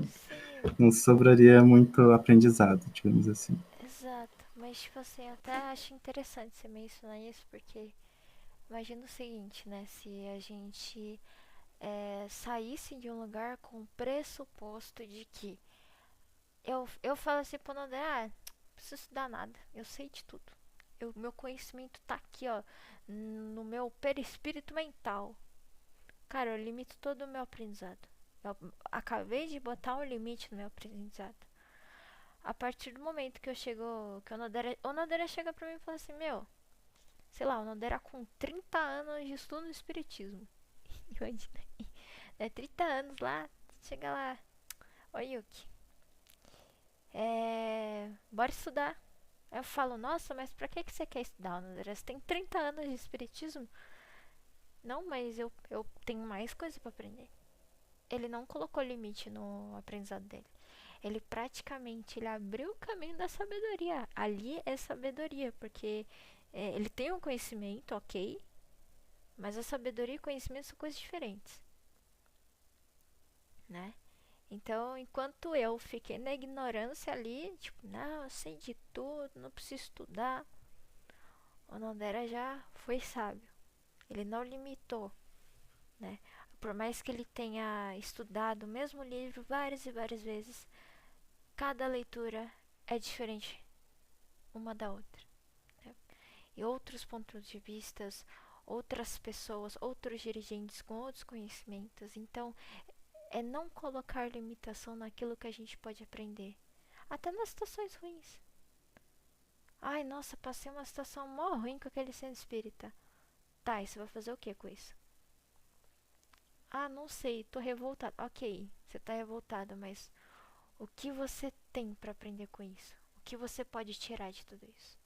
sim, não sobraria muito aprendizado, digamos assim. exato. Mas, tipo assim, até acho interessante você mencionar isso, porque imagina o seguinte, né? Se a gente saísse de um lugar com o pressuposto de que eu falo assim pro Nandé, não preciso estudar nada, eu sei de tudo. Meu conhecimento tá aqui, ó, no meu perispírito mental. Cara, eu limito todo o meu aprendizado. Eu acabei de botar um limite no meu aprendizado. A partir do momento que eu chego, que o Nodera chega pra mim e fala assim, meu, sei lá, o Nodera com 30 anos de estudo no espiritismo. Imagina aí, né, 30 anos lá, chega lá, oi Yuki, bora estudar. Aí eu falo, nossa, mas pra que você quer estudar, Nodera? Você tem 30 anos de espiritismo? Não, mas eu tenho mais coisa pra aprender. Ele não colocou limite no aprendizado dele. Ele praticamente ele abriu o caminho da sabedoria. Ali é sabedoria, porque ele tem um conhecimento, ok, mas a sabedoria e o conhecimento são coisas diferentes, né? Então, enquanto eu fiquei na ignorância ali, tipo, não, eu sei de tudo, não preciso estudar, o Nondera já foi sábio. Ele não limitou, né? Por mais que ele tenha estudado o mesmo livro várias e várias vezes, cada leitura é diferente uma da outra, né? E outros pontos de vistas, outras pessoas, outros dirigentes com outros conhecimentos. Então, é não colocar limitação naquilo que a gente pode aprender, até nas situações ruins. Ai, nossa, passei uma situação mó ruim com aquele centro espírita. Tá, e você vai fazer o que com isso? Ah, não sei, tô revoltado. Ok, você tá revoltado, mas o que você tem para aprender com isso? O que você pode tirar de tudo isso?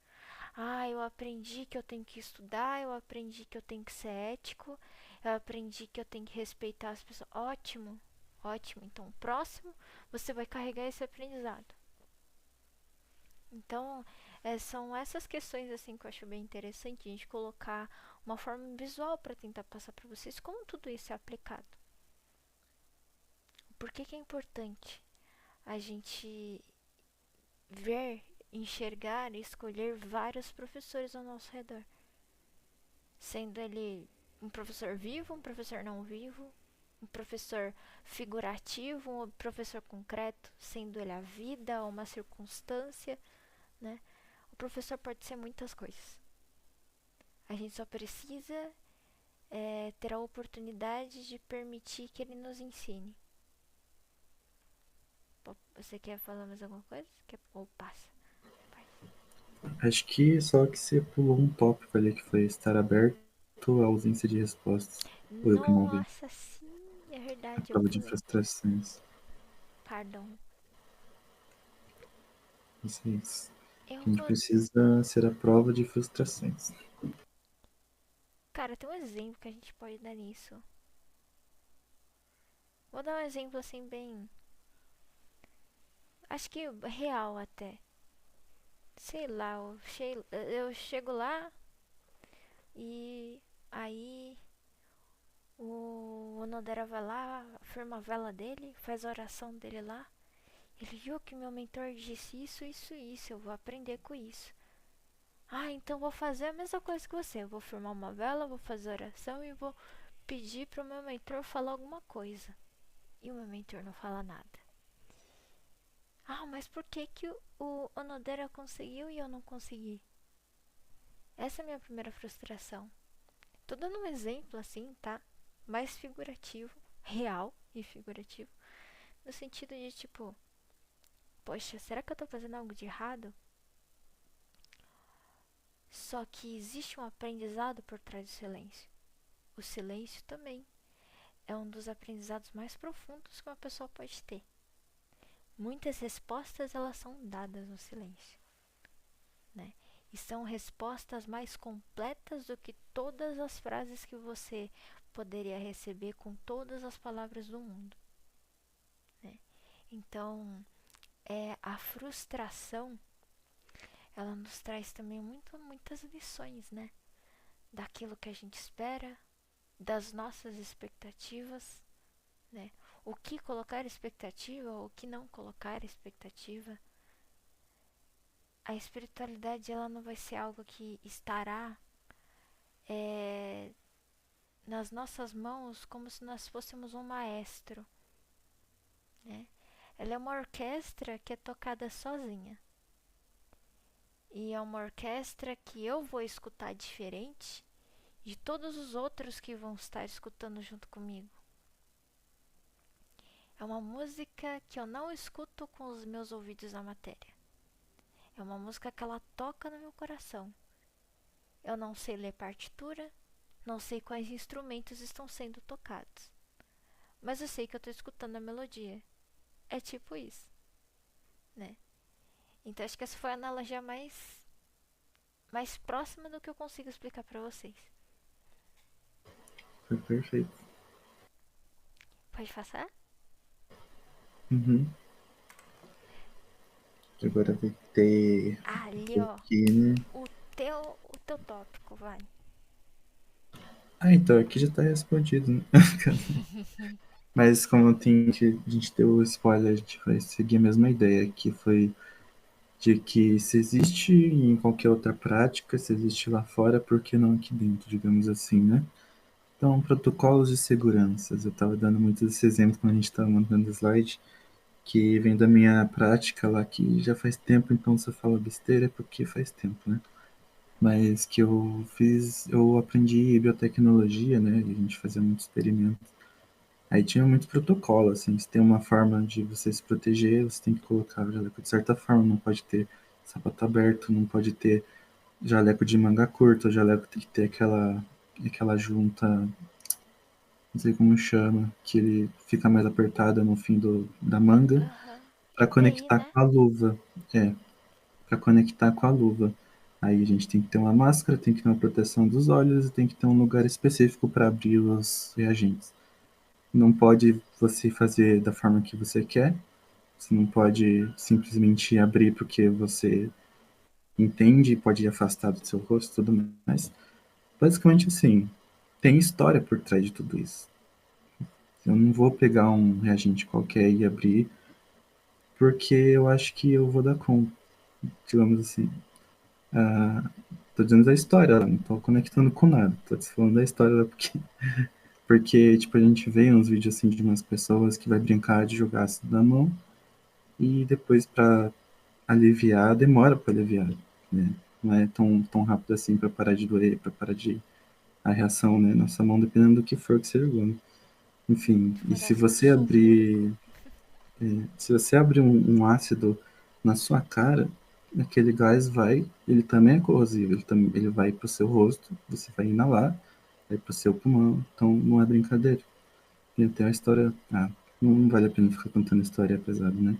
Ah, eu aprendi que eu tenho que estudar, eu aprendi que eu tenho que ser ético, eu aprendi que eu tenho que respeitar as pessoas. Ótimo, ótimo. Então, próximo, você vai carregar esse aprendizado. Então, são essas questões assim que eu acho bem interessante a gente colocar uma forma visual para tentar passar para vocês como tudo isso é aplicado. Por que é importante a gente ver, enxergar e escolher vários professores ao nosso redor? Sendo ele um professor vivo, um professor não vivo, um professor figurativo, um professor concreto, sendo ele a vida ou uma circunstância, né? O professor pode ser muitas coisas. A gente só precisa ter a oportunidade de permitir que ele nos ensine. Você quer falar mais alguma coisa? Ou passa? Acho que só que você pulou um tópico ali que foi estar aberto à ausência de respostas. Ou eu que não vi. Nossa, sim, é A verdade, eu prova de pulei. frustrações. Pardon. Isso é isso. Eu A gente vou. precisa ser a prova de frustrações. Cara, tem um exemplo que a gente pode dar nisso. Vou dar um exemplo assim, bem. Acho que real até. Sei lá, eu chego lá e aí o Onodera vai lá, firma a vela dele, faz a oração dele lá. Ele viu que meu mentor disse isso, isso e isso. Eu vou aprender com isso. Ah, então vou fazer a mesma coisa que você. Eu vou firmar uma vela, vou fazer oração e vou pedir pro meu mentor falar alguma coisa. E o meu mentor não fala nada. Ah, mas por que que o Onodera conseguiu e eu não consegui? Essa é a minha primeira frustração. Tô dando um exemplo assim, tá? Mais figurativo, real e figurativo. No sentido de tipo, poxa, será que eu tô fazendo algo de errado? Só que existe um aprendizado por trás do silêncio. O silêncio também é um dos aprendizados mais profundos que uma pessoa pode ter. Muitas respostas elas são dadas no silêncio, né? E são respostas mais completas do que todas as frases que você poderia receber com todas as palavras do mundo, né? Então, a frustração, ela nos traz também muitas lições, né? Daquilo que a gente espera, das nossas expectativas, né? O que colocar expectativa, o que não colocar expectativa. A espiritualidade ela não vai ser algo que estará é, nas nossas mãos como se nós fôssemos um maestro, né? Ela é uma orquestra que é tocada sozinha. E é uma orquestra que eu vou escutar diferente de todos os outros que vão estar escutando junto comigo. É uma música que eu não escuto com os meus ouvidos na matéria. É uma música que ela toca no meu coração. Eu não sei ler partitura, não sei quais instrumentos estão sendo tocados, mas eu sei que eu estou escutando a melodia. É tipo isso, né? Então acho que essa foi a analogia mais próxima do que eu consigo explicar para vocês. Foi perfeito. Pode passar? Uhum. Agora vai ter Ali, um ó, pouquinho. o teu tópico, vai. Ah, então aqui já tá respondido, né? Mas como tem que a gente deu o spoiler, a gente vai seguir a mesma ideia, que foi de que se existe em qualquer outra prática, se existe lá fora, por que não aqui dentro, digamos assim, né? Então, protocolos de segurança. Eu estava dando muito esse exemplo quando a gente estava mandando slide, que vem da minha prática lá, que já faz tempo, então se eu falo besteira é porque faz tempo, né? Mas que eu aprendi biotecnologia, né? E a gente fazia muito experimento. Aí tinha muito protocolo, assim, se tem uma forma de você se proteger, você tem que colocar o jaleco de certa forma, não pode ter sapato aberto, não pode ter jaleco de manga curta, o jaleco tem que ter aquela junta, não sei como chama, que ele fica mais apertada no fim da manga, Aham. para EPI, conectar né? com a luva. É, para conectar com a luva. Aí a gente tem que ter uma máscara, tem que ter uma proteção dos olhos e tem que ter um lugar específico para abrir os reagentes. Não pode você fazer da forma que você quer, você não pode simplesmente abrir porque você entende e pode afastar do seu rosto e tudo mais. Basicamente assim, tem história por trás de tudo isso. Eu não vou pegar um reagente qualquer e abrir porque eu acho que eu vou dar conta, digamos assim. Ah, tô dizendo da história, não tô conectando com nada. Tô te falando da história porque, tipo, a gente vê uns vídeos assim de umas pessoas que vai brincar de jogar ácido na mão e depois pra aliviar, demora pra aliviar, né? não é tão rápido assim para parar de doer, para parar de a reação, né? Nossa mão, dependendo do que for que você jogou, né? Enfim, Se e for ácido sulfúrico. se você abrir um ácido na sua cara, aquele gás vai, ele também é corrosivo, ele vai para o seu rosto, você vai inalar, vai para o seu pulmão, então não é brincadeira. E tem uma história, não vale a pena ficar contando história pesada, né?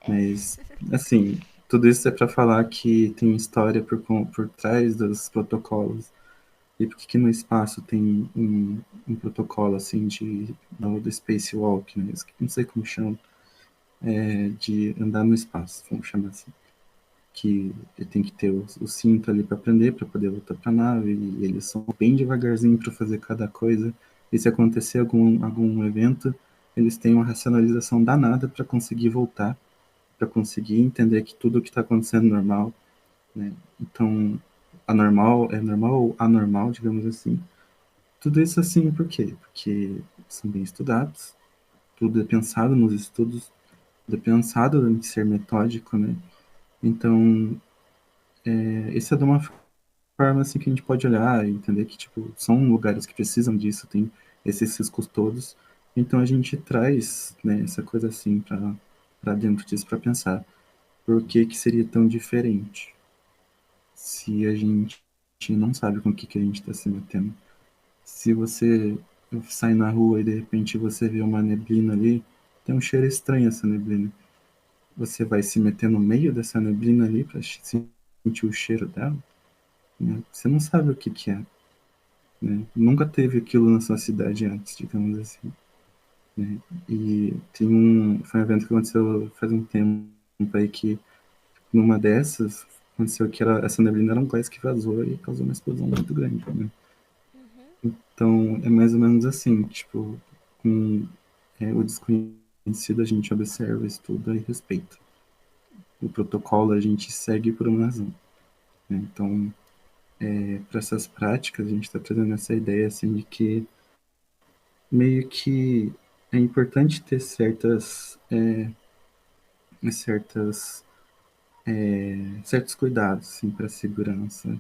É. Mas, assim, tudo isso é para falar que tem história por trás dos protocolos. E por que que no espaço tem um protocolo, assim, do spacewalk, né? Não sei como chama, de andar no espaço, vamos chamar assim. Que ele tem que ter o cinto ali para prender, para poder voltar para a nave, e eles são bem devagarzinho para fazer cada coisa. E se acontecer algum evento, eles têm uma racionalização danada para conseguir voltar, para conseguir entender que tudo o que está acontecendo é normal, né? Então, anormal é normal ou anormal, digamos assim. Tudo isso assim, por quê? Porque são bem estudados, tudo é pensado nos estudos, tudo é pensado em ser metódico, né? Então, esse é de uma forma assim que a gente pode olhar e entender que, tipo, são lugares que precisam disso, tem esses riscos todos. Então, a gente traz, né, essa coisa assim para dentro disso, para pensar por que que seria tão diferente se a gente não sabe com o que que a gente está se metendo. Se você sai na rua e de repente você vê uma neblina ali, tem um cheiro estranho essa neblina. Você vai se meter no meio dessa neblina ali para sentir o cheiro dela, né? Você não sabe o que que é, né? Nunca teve aquilo na sua cidade antes, digamos assim, né? E foi um evento que aconteceu faz um tempo aí que numa dessas aconteceu que essa neblina era um gás que vazou e causou uma explosão muito grande, né? Uhum. Então, é mais ou menos assim, tipo, com o desconhecido a gente observa, estuda e respeita. O protocolo a gente segue por uma razão, né? Então, para essas práticas, a gente está trazendo essa ideia, assim, de que meio que é importante ter certas, certos cuidados, assim, para a segurança.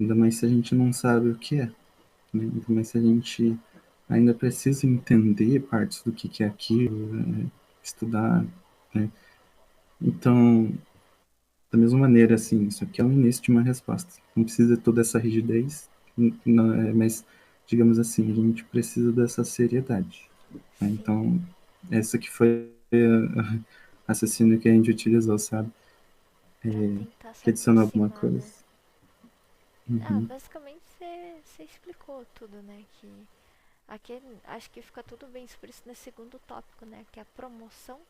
Ainda mais se a gente não sabe o que é, né? Ainda mais se a gente ainda precisa entender partes do que é aquilo, estudar, né? Então, da mesma maneira, assim, isso aqui é o início de uma resposta. Não precisa de toda essa rigidez, mas, digamos assim, a gente precisa dessa seriedade, né? Sim. Então, essa que foi a raciocínio que a gente utilizou, sabe? Pra tentar se Quer adicionar alguma aproximar, coisa? né? Ah, Uhum. basicamente você explicou tudo, né? Que aqui acho que fica tudo bem explícito nesse segundo tópico, né? Que é a promoção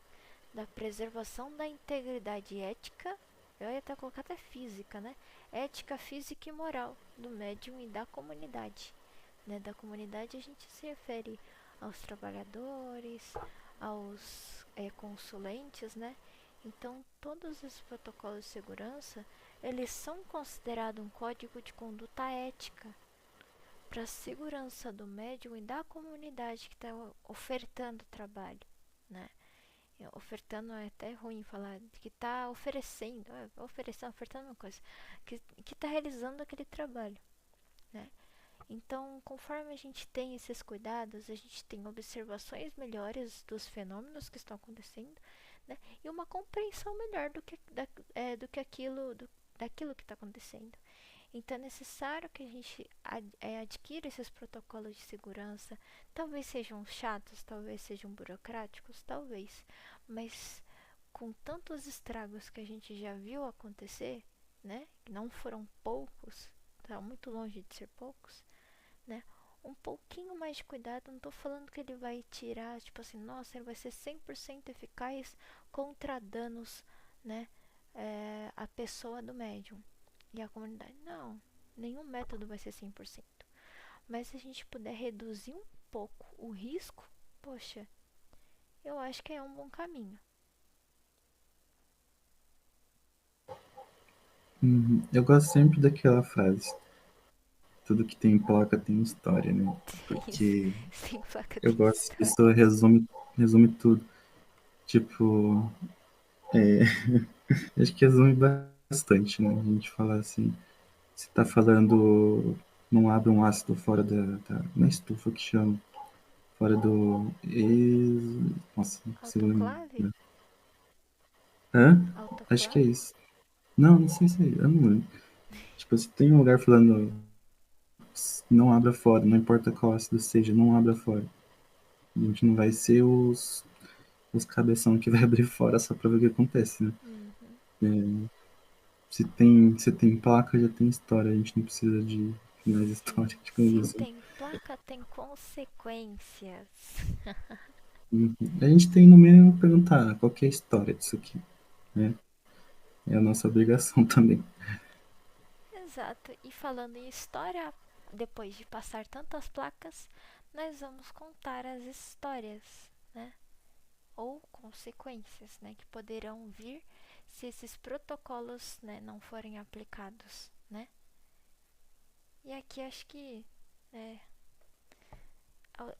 da preservação da integridade ética, eu ia até colocar até física, né? Ética, física e moral do médium e da comunidade. Né? Da comunidade a gente se refere aos trabalhadores, aos consulentes, né? Então todos os protocolos de segurança eles são considerados um código de conduta ética para a segurança do médium e da comunidade que está ofertando o trabalho, né? Ofertando é até ruim falar que está oferecendo, ofertando uma coisa, que está realizando aquele trabalho, né? Então, conforme a gente tem esses cuidados, a gente tem observações melhores dos fenômenos que estão acontecendo, né? E uma compreensão melhor do que daquilo que está acontecendo. Então é necessário que a gente adquira esses protocolos de segurança. Talvez sejam chatos, talvez sejam burocráticos, talvez. Mas com tantos estragos que a gente já viu acontecer, né? Não foram poucos, tá muito longe de ser poucos, né? Um pouquinho mais de cuidado, não tô falando que ele vai tirar, tipo assim, nossa, ele vai ser 100% eficaz contra danos, né? A pessoa do médium e a comunidade. Não, nenhum método vai ser 100%. Mas se a gente puder reduzir um pouco o risco, poxa, eu acho que é um bom caminho. Uhum. Eu gosto sempre daquela frase: tudo que tem placa tem história, né? Isso, Porque sem placa eu tem gosto, história. isso resume tudo. Tipo, acho que resume bastante, né? A gente fala assim, você tá falando, não abre um ácido fora na estufa que chama, fora do nossa, não consigo Autoclave? lembrar. Hã? Acho que é Autoclave? isso. Não, não sei se é, eu não lembro. Tipo, se tem um lugar falando não abra fora, não importa qual ácido seja, não abra fora. A gente não vai ser os cabeção que vai abrir fora só pra ver o que acontece, né? Uhum. Se tem placa, já tem história. A gente não precisa de mais história, Sim. digamos Se assim. tem placa, tem consequências. Uhum. A gente tem no mínimo perguntar qual que é a história disso aqui, né? É a nossa obrigação também. Exato. E falando em história, depois de passar tantas placas, nós vamos contar as histórias, né? Ou consequências, né, que poderão vir se esses protocolos, né, não forem aplicados, né? E aqui acho que é,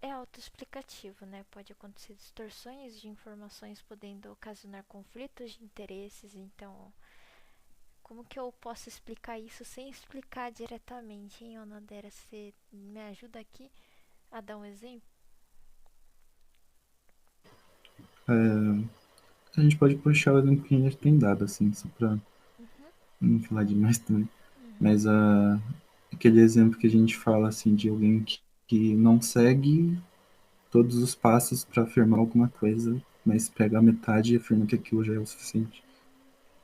é autoexplicativo, né? Pode acontecer distorções de informações podendo ocasionar conflitos de interesses. Então, como que eu posso explicar isso sem explicar diretamente, hein, Onodera? Você me ajuda aqui a dar um exemplo? A gente pode puxar o exemplo que a gente tem dado, assim, só pra Uhum, não falar demais também. uhum. Mas aquele exemplo que a gente fala, assim, de alguém que não segue todos os passos para afirmar alguma coisa, mas pega a metade e afirma que aquilo já é o suficiente.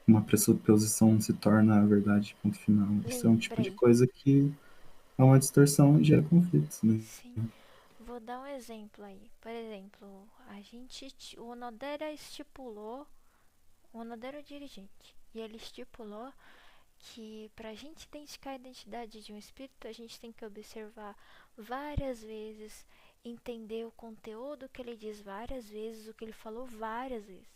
Uma pressuposição se torna a verdade, ponto final. Isso é um tipo de Lembrei. coisa que é uma distorção e gera conflitos, né? Sim. Vou dar um exemplo aí. Por exemplo, o Onodera estipulou, o Onodera é o dirigente, e ele estipulou que para a gente identificar a identidade de um espírito, a gente tem que observar várias vezes, entender o conteúdo que ele diz várias vezes, o que ele falou várias vezes.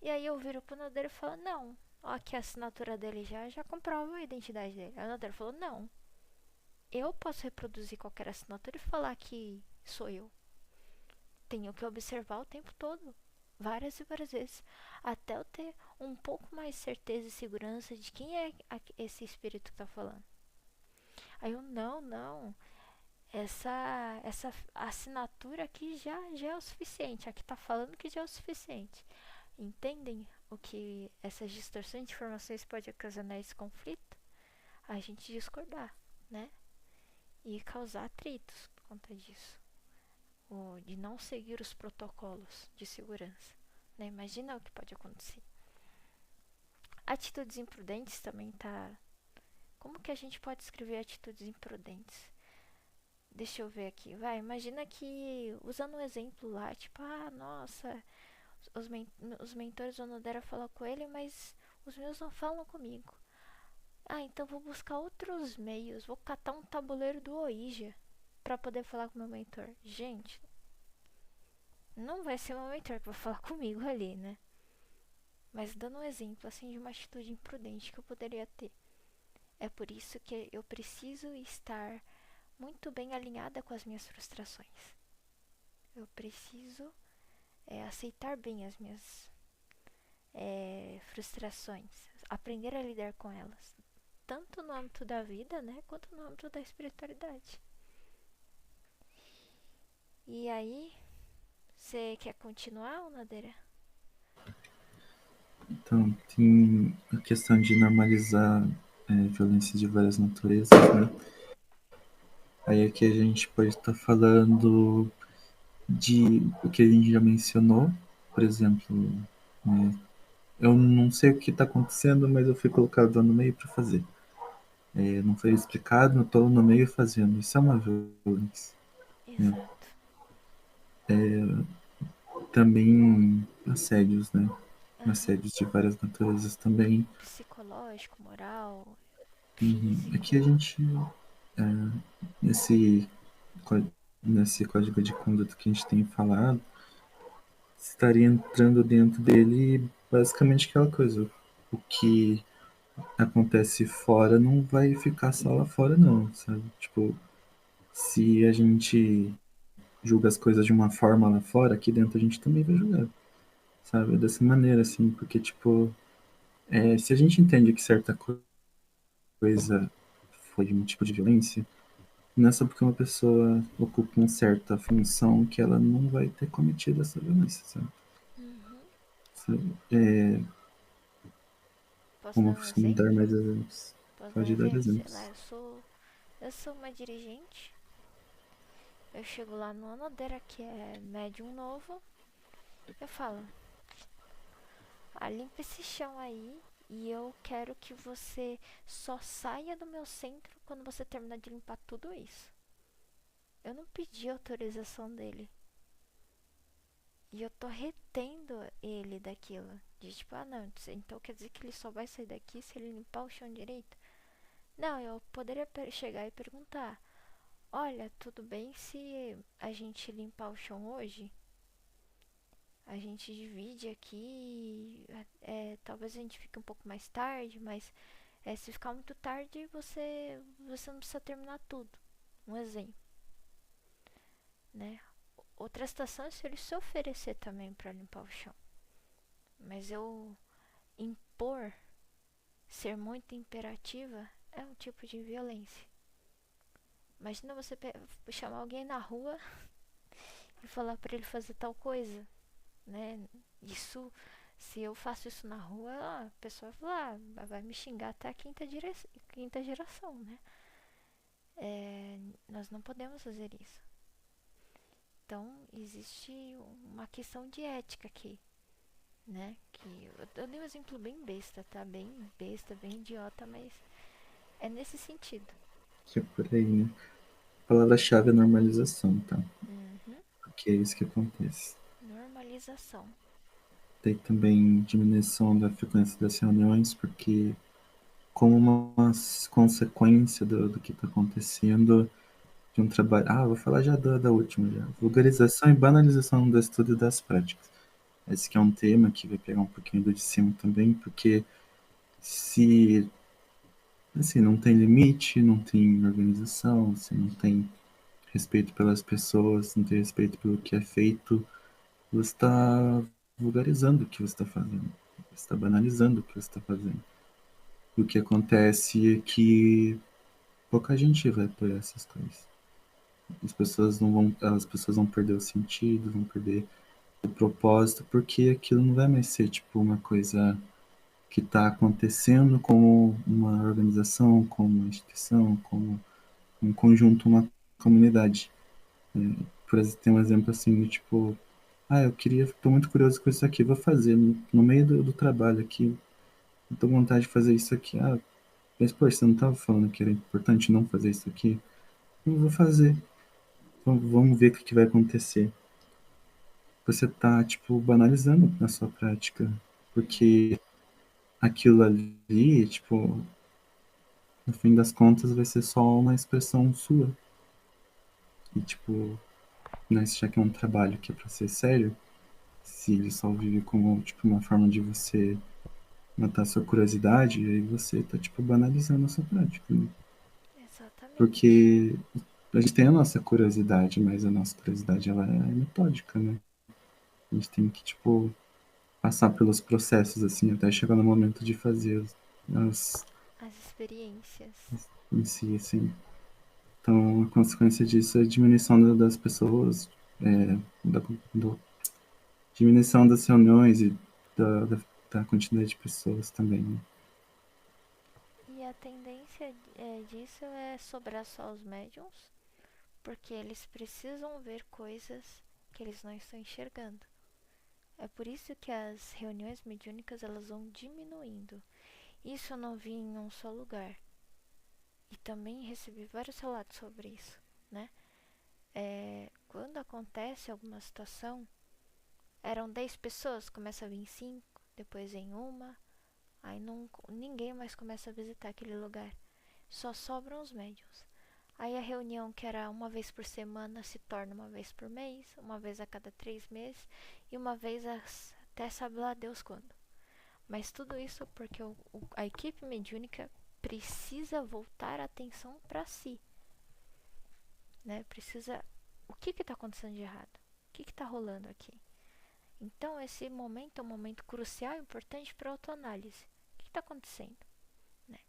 E aí eu viro pro Onodera e falo, não, ó, aqui a assinatura dele já comprova a identidade dele. Aí o Onodera falou, não, eu posso reproduzir qualquer assinatura e falar que sou eu. Tenho que observar o tempo todo, várias e várias vezes, até eu ter um pouco mais certeza e segurança de quem é esse espírito que tá falando. Aí eu, não, não, essa assinatura aqui já é o suficiente, aqui tá falando que já é o suficiente. Entendem o que essas distorções de informações pode ocasionar esse conflito? A gente discordar, né? E causar atritos por conta disso. Ou de não seguir os protocolos de segurança. Né? Imagina o que pode acontecer. Atitudes imprudentes também tá. Como que a gente pode escrever atitudes imprudentes? Deixa eu ver aqui. Vai, imagina que, usando um exemplo lá, tipo, nossa, os, men os mentores do Nodera falam com ele, mas os meus não falam comigo. Então vou buscar outros meios. Vou catar um tabuleiro do Ouija para poder falar com meu mentor. Gente, não vai ser meu mentor que vai falar comigo ali, né? Mas dando um exemplo assim de uma atitude imprudente que eu poderia ter. É por isso que eu preciso estar muito bem alinhada com as minhas frustrações. Eu preciso aceitar bem as minhas frustrações, aprender a lidar com elas, tanto no âmbito da vida, né, quanto no âmbito da espiritualidade. E aí, você quer continuar, Nadeira? Então, tem a questão de normalizar violência de várias naturezas, né? Aí aqui a gente pode estar falando de o que a gente já mencionou, por exemplo, né, eu não sei o que está acontecendo, mas eu fui colocado lá no meio para fazer. Não foi explicado, eu estou no meio fazendo. Isso é uma violência. Né? Exato. Também assédios, né? Aham. Assédios de várias naturezas também. Psicológico, moral, Uhum. Aqui físico. a gente, nesse, nesse código de conduta que a gente tem falado, estaria entrando dentro dele basicamente aquela coisa. O que acontece fora não vai ficar só lá fora, não, sabe? Tipo, se a gente julga as coisas de uma forma lá fora, aqui dentro a gente também vai julgar, sabe? Dessa maneira, assim, porque, tipo, Se a gente entende que certa coisa foi um tipo de violência, não é só porque uma pessoa ocupa uma certa função que ela não vai ter cometido essa violência, sabe? Uhum. É, Posso dar um vamos dar exemplo? mais exemplos. Posso dar um Pode dar exemplo? Sei lá, exemplos. eu sou uma dirigente. Eu chego lá no Anodera, que é médium novo. Eu falo, limpa esse chão aí. E eu quero que você só saia do meu centro quando você terminar de limpar tudo isso. Eu não pedi autorização dele. E eu tô retendo ele daquilo. De tipo, não, então quer dizer que ele só vai sair daqui se ele limpar o chão direito? Não, eu poderia chegar e perguntar: olha, tudo bem se a gente limpar o chão hoje? A gente divide aqui, talvez a gente fique um pouco mais tarde, mas se ficar muito tarde, você não precisa terminar tudo. Um exemplo, né? Outra situação é se ele se oferecer também para limpar o chão. Mas eu impor, ser muito imperativa, é um tipo de violência. Imagina você chamar alguém na rua e falar para ele fazer tal coisa, né? Isso, se eu faço isso na rua, a pessoa vai falar, vai me xingar até a quinta geração, né? Nós não podemos fazer isso. Então, existe uma questão de ética aqui, né? Que eu dei um exemplo bem besta, tá? Bem besta, bem idiota, mas é nesse sentido. Que é por aí, né? A palavra-chave é normalização, tá? Uhum. Porque é isso que acontece. Normalização. Tem também diminuição da frequência das reuniões, porque como uma consequência do que está acontecendo de um trabalho. Ah, vou falar já da última já. Vulgarização e banalização do estudo e das práticas. Esse que é um tema que vai pegar um pouquinho do de cima também, porque se assim, não tem limite, não tem organização, se não tem respeito pelas pessoas, não tem respeito pelo que é feito, você está vulgarizando o que você está fazendo. Você está banalizando o que você está fazendo. E o que acontece é que pouca gente vai apoiar essas coisas. As pessoas vão perder o sentido, vão perder o propósito, porque aquilo não vai mais ser tipo uma coisa que está acontecendo como uma organização, como uma instituição, como um conjunto, uma comunidade. Por exemplo, tem um exemplo assim de tipo, tô muito curioso com isso aqui, vou fazer no meio do trabalho aqui, eu tô com vontade de fazer isso aqui. Mas pô, você não estava falando que era importante não fazer isso aqui? Eu vou fazer. Vamos ver o que vai acontecer. Você tá, tipo, banalizando na sua prática. Porque aquilo ali, tipo, no fim das contas vai ser só uma expressão sua. E, tipo, né, se já que é um trabalho que é pra ser sério, se ele só vive como, tipo, uma forma de você matar sua curiosidade, aí você tá, tipo, banalizando a sua prática, né? Exatamente. Porque a gente tem a nossa curiosidade, mas a nossa curiosidade, ela é metódica, né? A gente tem que, tipo, passar pelos processos, assim, até chegar no momento de fazer as, As experiências. em si, assim. Então, a consequência disso é a diminuição das pessoas, é, da, do, diminuição das reuniões e da, da, da quantidade de pessoas também, né? E a tendência disso é sobrar só os médiums, porque eles precisam ver coisas que eles não estão enxergando. É por isso que as reuniões mediúnicas elas vão diminuindo. Isso eu não vi em um só lugar. E também recebi vários relatos sobre isso, né? Quando acontece alguma situação, eram 10 pessoas, começa a vir 5, depois em uma, aí não, ninguém mais começa a visitar aquele lugar. Só sobram os médiums. Aí a reunião que era uma vez por semana se torna uma vez por mês, uma vez a cada 3 meses e uma vez até sabe lá Deus quando. Mas tudo isso porque a equipe mediúnica precisa voltar a atenção para si, né? Precisa. O que está acontecendo de errado? O que está rolando aqui? Então esse momento é um momento crucial e importante para a autoanálise. está acontecendo, né?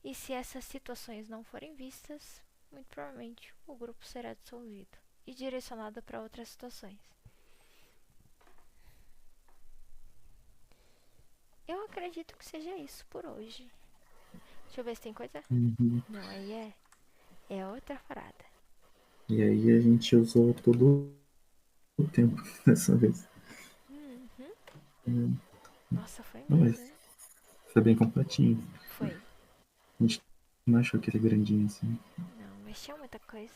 E se essas situações não forem vistas, muito provavelmente o grupo será dissolvido e direcionado para outras situações. Eu acredito que seja isso por hoje. Deixa eu ver se tem coisa. Uhum. Não, aí é outra parada. E aí a gente usou todo o tempo dessa vez. Uhum. Hum, Nossa, foi Não, mesmo, mas hein? foi bem completinho. Foi. A gente não achou que era grandinho assim. Não, mexeu muita coisa.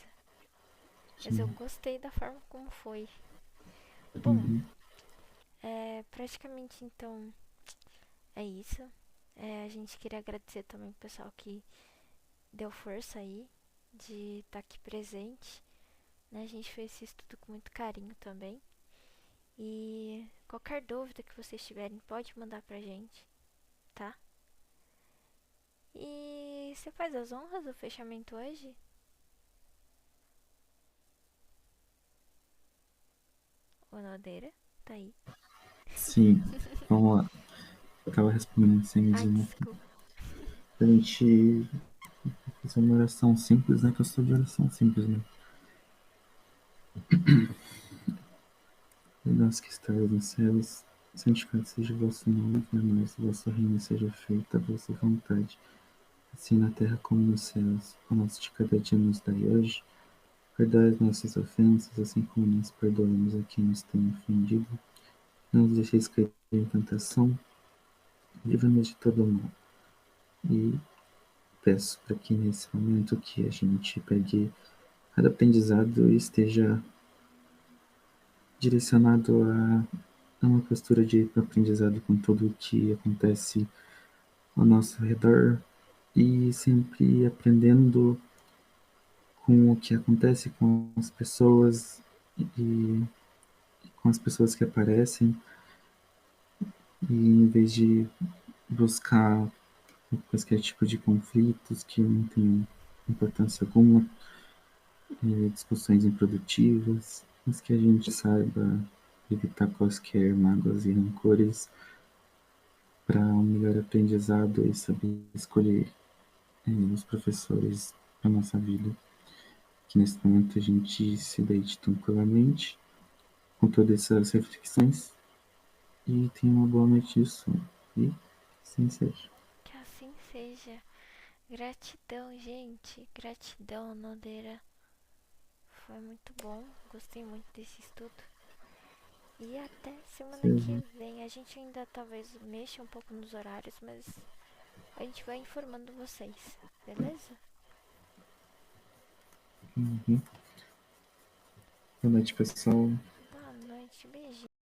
Mas eu Sim. gostei da forma como foi. Bom, Uhum. praticamente então é isso. A gente queria agradecer também o pessoal que deu força aí de estar aqui presente, né? A gente fez esse estudo com muito carinho também. E qualquer dúvida que vocês tiverem, pode mandar pra gente, tá? E você faz as honras do fechamento hoje? O Nodeira? Tá aí. Sim. Vamos lá. Eu tava respondendo sem Ai, dizer, né? desculpa. A gente fazer uma oração simples, né? Que eu sou de oração simples, né? E nós que estás nos céus, santificado seja o vosso nome, venha a nós, o vosso reino seja feita a vossa vontade, assim na terra como nos céus. O nosso de cada dia nos dai hoje. Perdoai as nossas ofensas, assim como nós perdoamos a quem nos tem ofendido. Não nos deixeis cair em tentação, livra-nos de todo o mal. E peço para que nesse momento que a gente pegue cada aprendizado e esteja direcionado a uma postura de aprendizado com tudo o que acontece ao nosso redor e sempre aprendendo com o que acontece com as pessoas e com as pessoas que aparecem, e em vez de buscar qualquer tipo de conflitos que não tem importância alguma, discussões improdutivas, mas que a gente saiba evitar quaisquer mágoas e rancores para um melhor aprendizado e saber escolher os professores para nossa vida. Que nesse momento a gente se deite tranquilamente com todas essas reflexões e tenha uma boa noite de sono. E assim seja. Que assim seja. Gratidão, gente. Gratidão, Nodeira. Foi muito bom. Gostei muito desse estudo. E até semana que Seja. vem. A gente ainda talvez mexa um pouco nos horários, mas a gente vai informando vocês, beleza? Uhum. Boa noite, pessoal. Boa noite, beijinho.